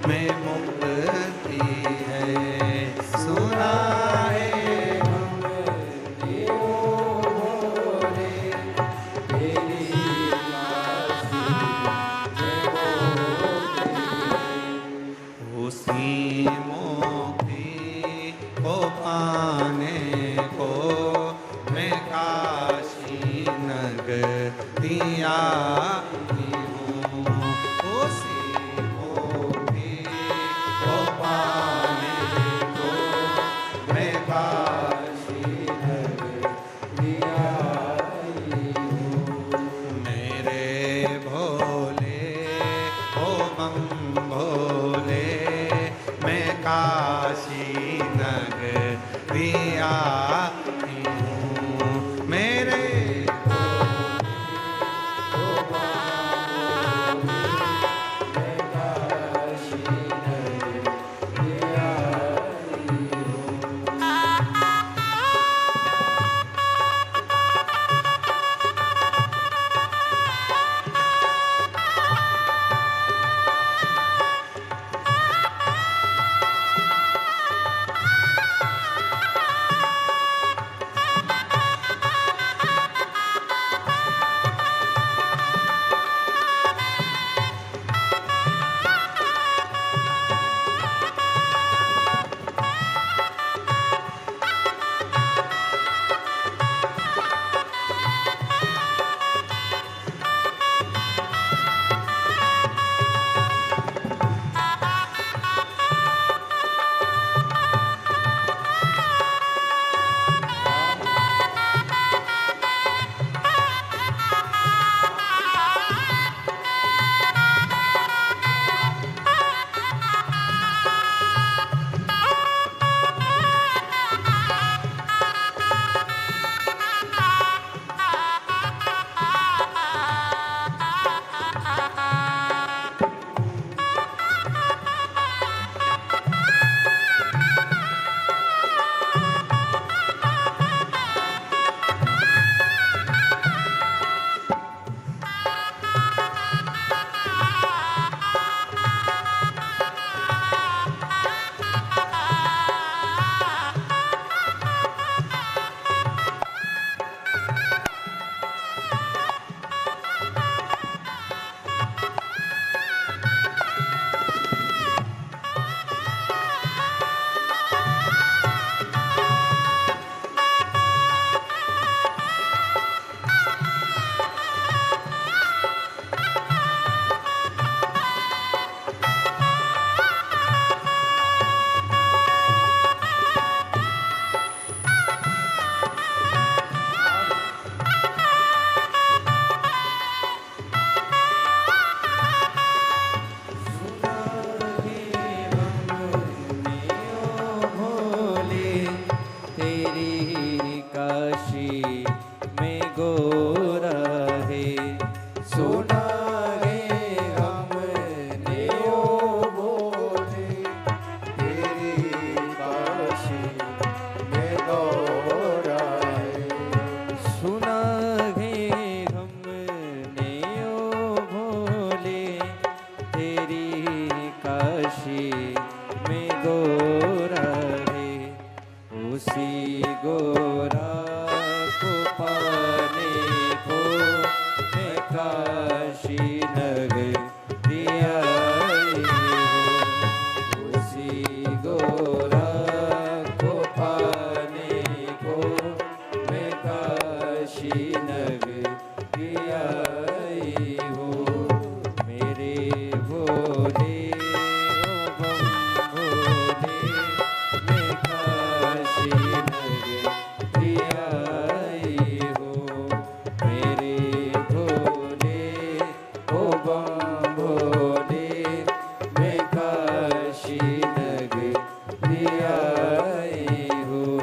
में मुक्ति है। सुना है हमने ओ भोले, तेरी काशी में मुक्ति है। उसी मुक्ति को पाने को मैं काशी नगरी आई हूँ। उसी मुक्ति को पाने को मैं काशी नगरी आई हूँ। मेरे भोले ओ बम भोले, मैं काशी नगरी आई तेरी काशी में गोरा है। सुना है हमने ओ बोले, तेरी काशी में गोरा है। सुना है हमने ओ भोले, तेरी काशी में गोरा है। उसी गोरा को पाने को मैं काशी नगरी आई हूँ। उसी गोरा को पाने को मैं काशी नगरी आई हूँ। मेरे भोले ओ बम भोले, मैं काशी नगरी आई हूँ। मेरे भोले ओ बम भोले, मैं काशी नगरी आई हूँ।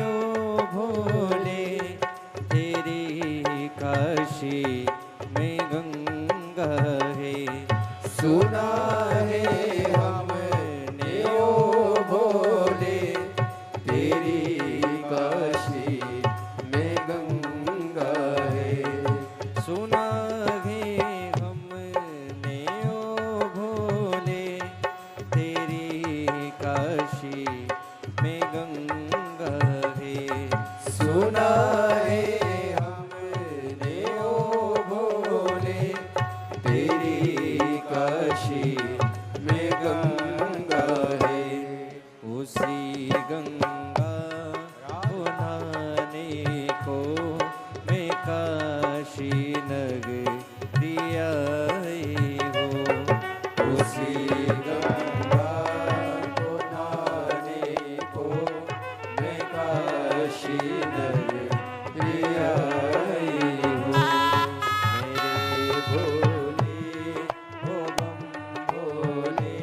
ओ भोले, तेरी काशी में गंगा है। सुना है हमने ओ भोले, तेरी काशी में गंगा है। सुना है हमने ओ भोले, तेरी काशी में गंगा है। सुना है हमने ओ भोले, तेरी काशी में गंगा है। उसी गंगा को नहाने को मैं काशी नगरी आई हूँ। उसी गंगा को नहाने को मैं काशी नगरी आई हूँ। मेरे भोले ओ बम भोले,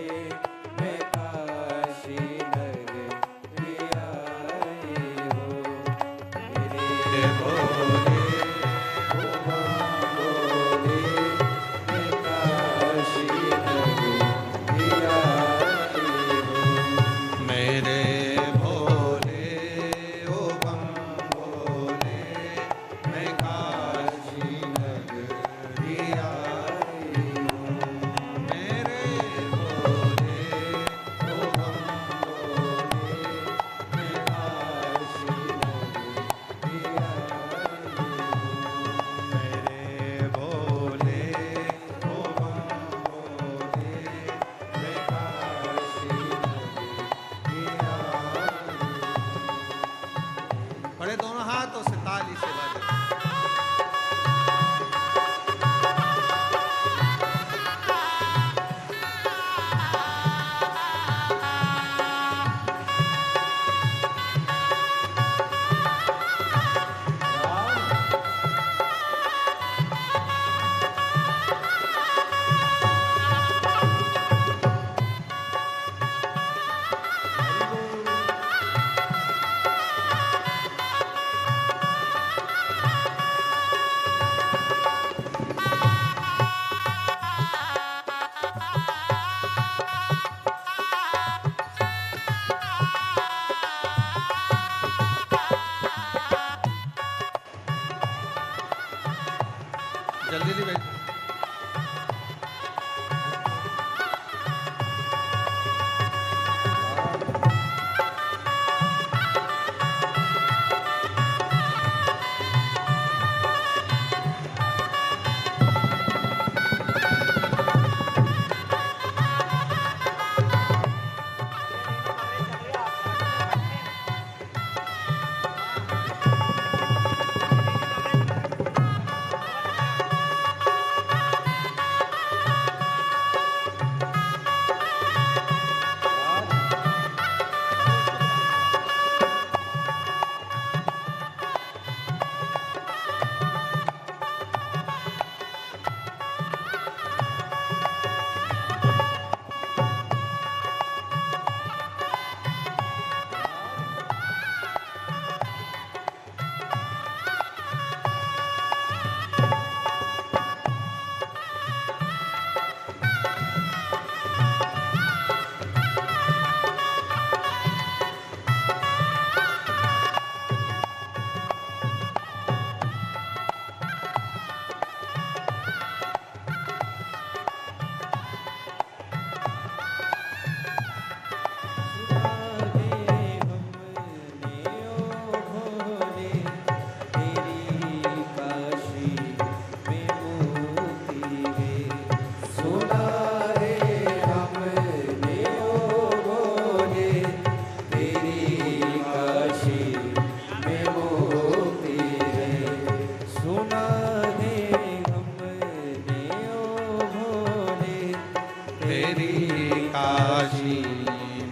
काशी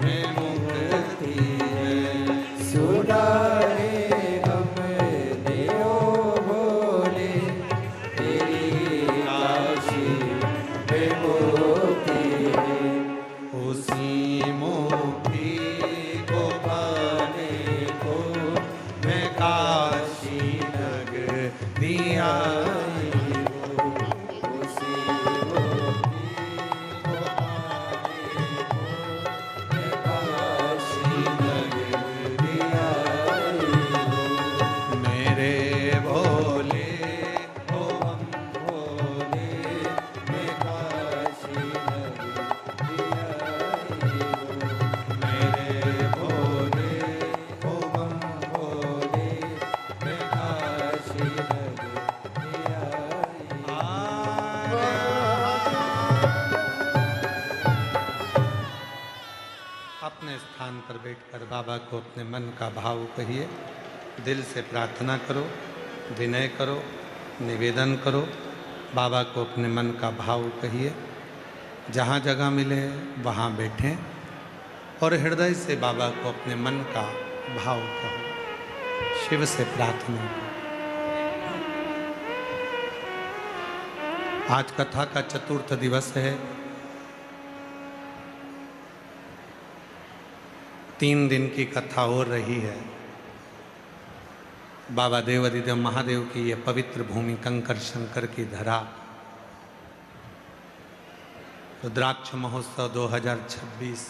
में मुक्ति है। सुना रे हमने ओ भोले तेरी काशी में मुक्ति है। उसी मुक्ति को पाने को मैं काशी नगरी आई हूँ। उसी मुक्ति को पाने को मैं काशी नगरी आई हूँ। मेरे भोले ओ हम भोले मैं काशी नगरी आई हूँ। मेरे भोले ओ हम भोले मैं काशी नगरी आई हूँ। अपने स्थान पर बैठकर बाबा को अपने मन का भाव कहिए, दिल से प्रार्थना करो, विनय करो, निवेदन करो। बाबा को अपने मन का भाव कहिए, जहाँ जगह मिले वहाँ बैठें और हृदय से बाबा को अपने मन का भाव कहो, शिव से प्रार्थना करो। आज कथा का चतुर्थ दिवस है। 3 दिन की कथा हो रही है। बाबा देवाधिदेव महादेव की ये पवित्र भूमि कंकर शंकर की धरा, रुद्राक्ष महोत्सव 2026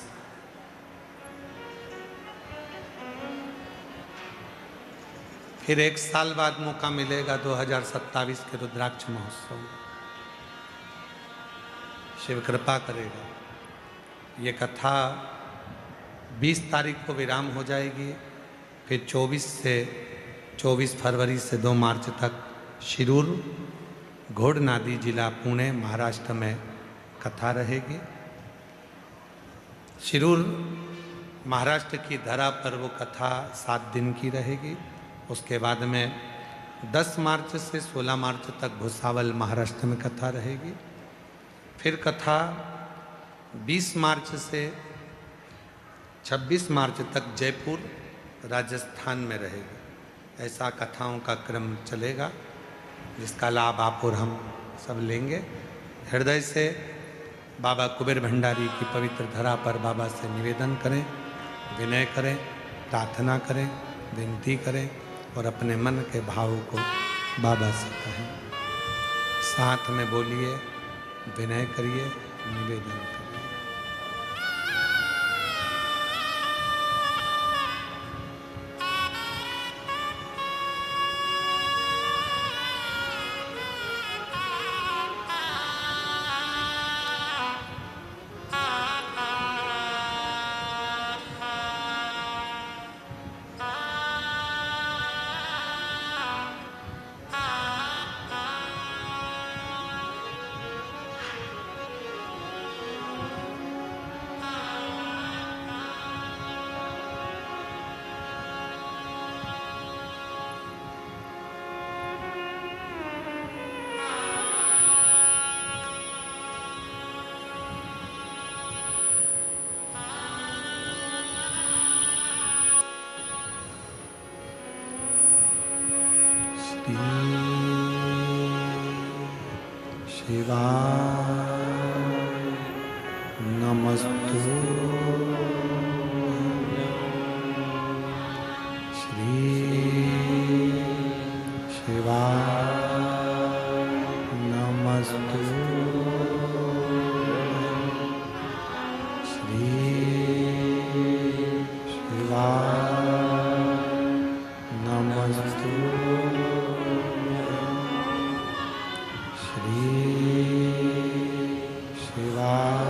फिर 1 साल बाद मौका मिलेगा 2027 के रुद्राक्ष महोत्सव में। शिव कृपा करेगा। ये कथा 20 तारीख को विराम हो जाएगी, फिर 24 फरवरी से 2 मार्च तक शिरूर घोड़नादी जिला पुणे महाराष्ट्र में कथा रहेगी। शिरूर महाराष्ट्र की धरा पर वो कथा 7 दिन की रहेगी। उसके बाद में 10 मार्च से 16 मार्च तक भुसावल महाराष्ट्र में कथा रहेगी। फिर कथा 20 मार्च से 26 मार्च तक जयपुर राजस्थान में रहेगी। ऐसा कथाओं का क्रम चलेगा, जिसका लाभ आप और हम सब लेंगे। हृदय से बाबा कुबेर भंडारी की पवित्र धरा पर बाबा से निवेदन करें, विनय करें, प्रार्थना करें, विनती करें और अपने मन के भाव को बाबा से कहें। साथ में बोलिए, विनय करिए, निवेदन करिए। शिवाय नमस्तु श्री शिवाय नमस्तु श्री शिवाय नमस्तु श्री शिवाय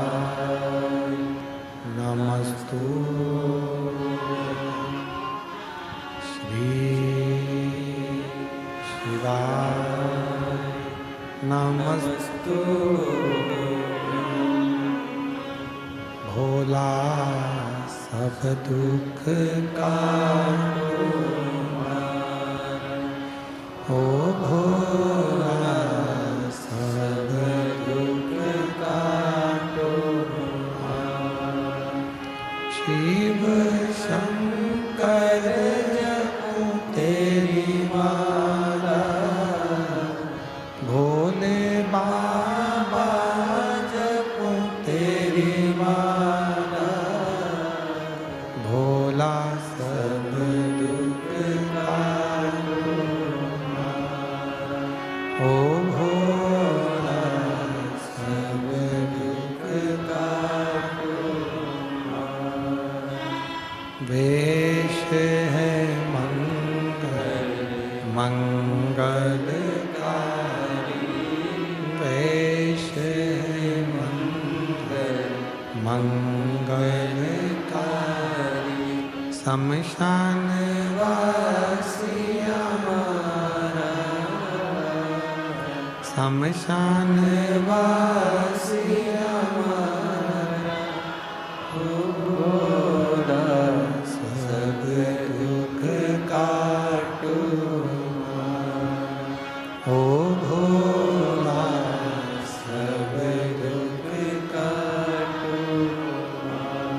नमस्तु श्री शिवाय नमस्तु भोला सब दुख का ओ भोला सब दुख काटो शिव शंकर जपो तेरी माला, भोले बाबा जपो तेरी माला, भोला सब दुख काटो हमारा। ओ भोला सब दुख काटो हमारा। वेश है मंगल मंगलकारी, वेश है मंगल मंगलकारी, शमशान वासी हमारा, शमशान वासी हमारा। ओ भोला सब दुख काटो हमारा। ओ भोला सब दुख काटो हमारा।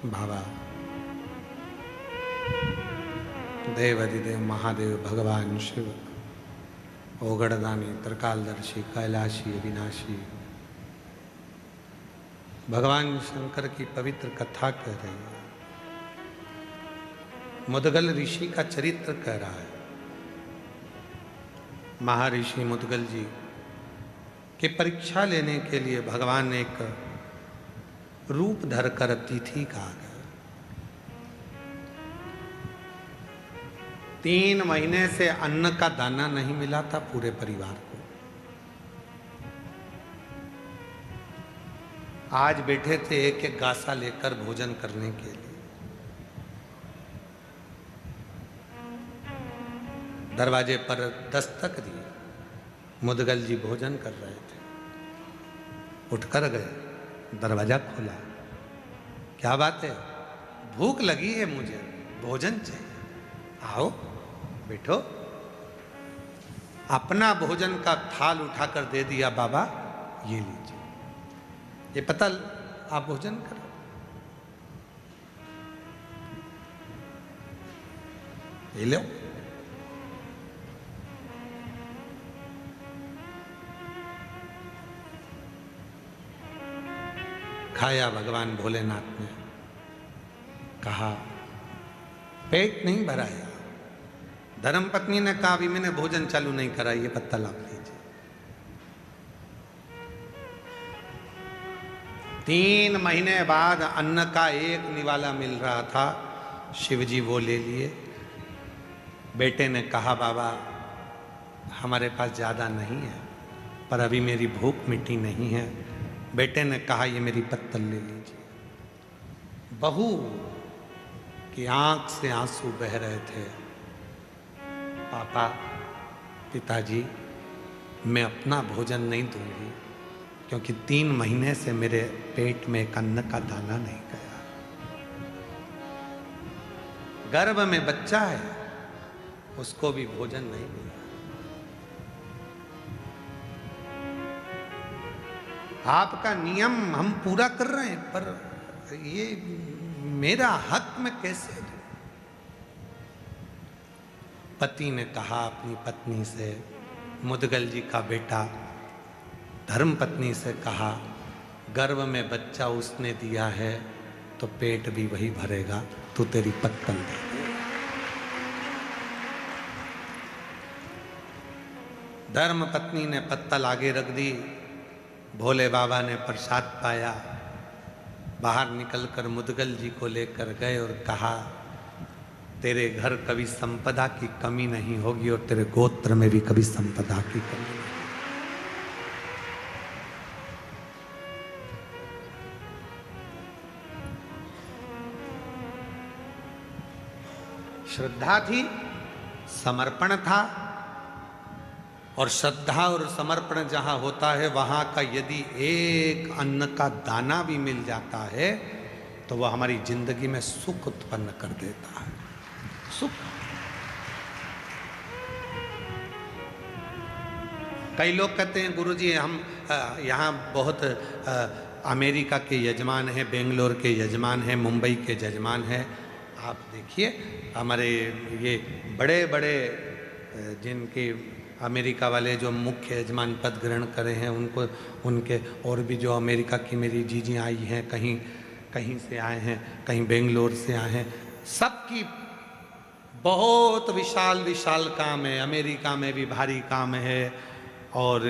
बाबा देवाधिदेव महादेव भगवान शिव, ओगड़दानी त्रिकालदर्शी कैलाशी अविनाशी, भगवान शंकर की पवित्र कथा कह रही है। मुदगल ऋषि का चरित्र कह रहा है। महर्षि मुदगल जी की परीक्षा लेने के लिए भगवान ने एक रूप धरकर अतिथि का आ गया। 3 महीने से अन्न का दाना नहीं मिला था पूरे परिवार को। आज बैठे थे एक एक गासा लेकर भोजन करने के लिए। दरवाजे पर दस्तक दी। मुदगल जी भोजन कर रहे थे, उठकर गए, दरवाजा खोला। क्या बात है? भूख लगी है मुझे, भोजन चाहिए। आओ बैठो। अपना भोजन का थाल उठाकर दे दिया। बाबा ये लीजिए, ये पतल आप भोजन करो। ये लो। खाया भगवान भोलेनाथ ने। कहा पेट नहीं भराया। धर्मपत्नी ने कहा अभी मैंने भोजन चालू नहीं करा, ये पत्तल आप लीजिए। 3 महीने बाद अन्न का एक निवाला मिल रहा था। शिवजी वो ले लिए। बेटे ने कहा बाबा हमारे पास ज़्यादा नहीं है, पर अभी मेरी भूख मिटी नहीं है। बेटे ने कहा ये मेरी पत्तल ले लीजिए। बहू की आंख से आंसू बह रहे थे। पापा, पिताजी, मैं अपना भोजन नहीं दूंगी, क्योंकि 3 महीने से मेरे पेट में एक अन्न का दाना नहीं गया। गर्भ में बच्चा है, उसको भी भोजन नहीं मिला। आपका नियम हम पूरा कर रहे हैं, पर ये मेरा हक में कैसे दूं? पति ने कहा अपनी पत्नी से, मुदगल जी का बेटा धर्म पत्नी से कहा गर्भ में बच्चा उसने दिया है तो पेट भी वही भरेगा, तू तेरी पत्तल दे। धर्म पत्नी ने पत्तल आगे रख दी। भोले बाबा ने प्रसाद पाया। बाहर निकलकर मुदगल जी को लेकर गए और कहा तेरे घर कभी संपदा की कमी नहीं होगी और तेरे गोत्र में भी कभी संपदा की कमी नहीं। श्रद्धा थी, समर्पण था। और श्रद्धा और समर्पण जहाँ होता है वहाँ का यदि एक अन्न का दाना भी मिल जाता है तो वह हमारी जिंदगी में सुख उत्पन्न कर देता है। सुख। कई लोग कहते हैं गुरुजी हम यहाँ बहुत अमेरिका के यजमान हैं, बेंगलोर के यजमान हैं, मुंबई के यजमान हैं। आप देखिए हमारे ये बड़े बड़े जिनके अमेरिका वाले जो मुख्य यजमान पद ग्रहण करे हैं उनको, उनके और भी जो अमेरिका की मेरी जीजी आई हैं, कहीं कहीं से आए हैं, कहीं बेंगलोर से आए हैं, सबकी बहुत विशाल विशाल काम है। अमेरिका में भी भारी काम है और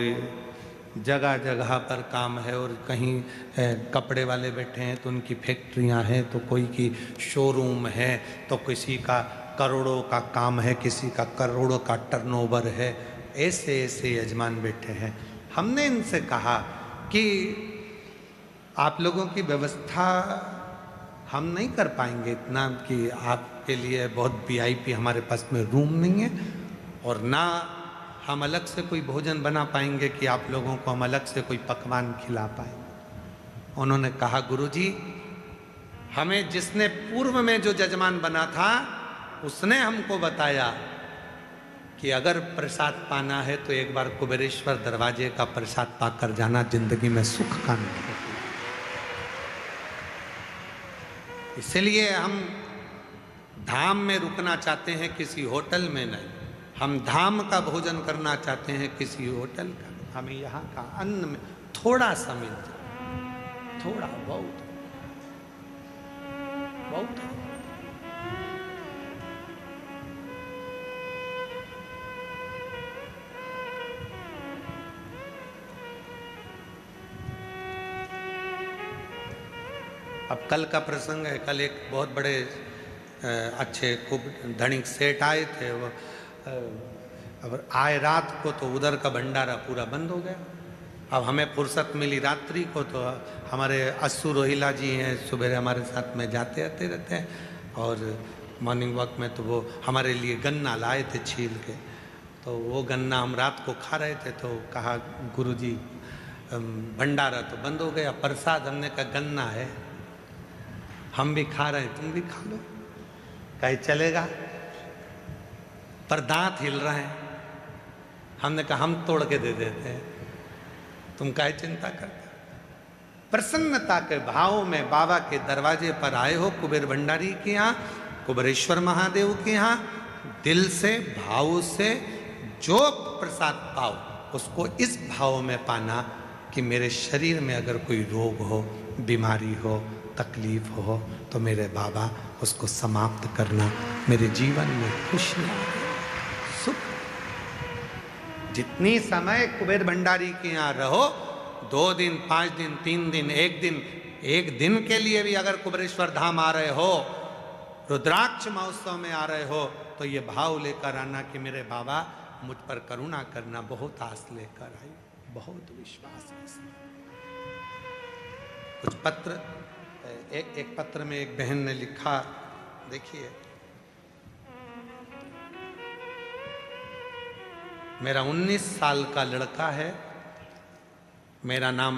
जगह जगह पर काम है। और कहीं कपड़े वाले बैठे हैं तो उनकी फैक्ट्रियां हैं, तो कोई की शोरूम है, तो किसी का करोड़ों का काम है, किसी का करोड़ों का टर्नओवर है। ऐसे ऐसे यजमान बैठे हैं। हमने इनसे कहा कि आप लोगों की व्यवस्था हम नहीं कर पाएंगे इतना कि आपके लिए बहुत वीआईपी हमारे पास में रूम नहीं है, और ना हम अलग से कोई भोजन बना पाएंगे कि आप लोगों को हम अलग से कोई पकवान खिला पाएंगे। उन्होंने कहा गुरुजी हमें जिसने पूर्व में जो जजमान बना था उसने हमको बताया कि अगर प्रसाद पाना है तो एक बार कुबेरेश्वर दरवाजे का प्रसाद पाकर जाना, जिंदगी में सुख का मिलता है। इसलिए हम धाम में रुकना चाहते हैं, किसी होटल में नहीं। हम धाम का भोजन करना चाहते हैं, किसी होटल का। हमें यहाँ का अन्न में थोड़ा सा मिल जाए, थोड़ा बहुत बहुत। अब कल का प्रसंग है। कल एक बहुत बड़े अच्छे खूब धनिक सेठ आए थे। वो अब आए रात को तो उधर का भंडारा पूरा बंद हो गया। अब हमें फुर्सत मिली रात्रि को, तो हमारे अस्सू रोहिला जी हैं, सुबह हमारे साथ में जाते आते रहते हैं, और मॉर्निंग वॉक में तो वो हमारे लिए गन्ना लाए थे छील के। तो वो गन्ना हम रात को खा रहे थे, तो कहा गुरुजी भंडारा तो बंद हो गया, प्रसाद। हमने कहा गन्ना है, हम भी खा रहे हैं, तुम भी खा लो। कहे चलेगा, पर दांत हिल रहे हैं। हमने कहा हम तोड़ के दे देते हैं, तुम काहे चिंता करते। प्रसन्नता के भाव में बाबा के दरवाजे पर आए हो, कुबेर भंडारी के यहाँ, कुबेरेश्वर महादेव के यहाँ, दिल से भाव से जो प्रसाद पाओ उसको इस भाव में पाना कि मेरे शरीर में अगर कोई रोग हो, बीमारी हो, तकलीफ हो, तो मेरे बाबा उसको समाप्त करना। मेरे जीवन में खुशियाँ, सुख। जितनी समय कुबेर भंडारी के यहाँ रहो, 2 दिन, 5 दिन, 3 दिन, 1 दिन, 1 दिन के लिए भी अगर कुबेरेश्वर धाम आ रहे हो, रुद्राक्ष महोत्सव में आ रहे हो, तो ये भाव लेकर आना कि मेरे बाबा मुझ पर करुणा करना। बहुत आस लेकर आई, बहुत विश्वास के साथ। कुछ पत्र, एक पत्र में एक बहन ने लिखा, देखिए, मेरा 19 साल का लड़का है, मेरा नाम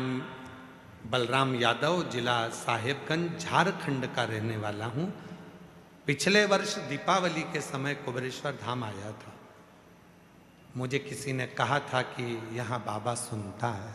बलराम यादव, जिला साहेबगंज, झारखंड का रहने वाला हूँ। पिछले वर्ष दीपावली के समय कुबेरेश्वर धाम आया था। मुझे किसी ने कहा था कि यहाँ बाबा सुनता है।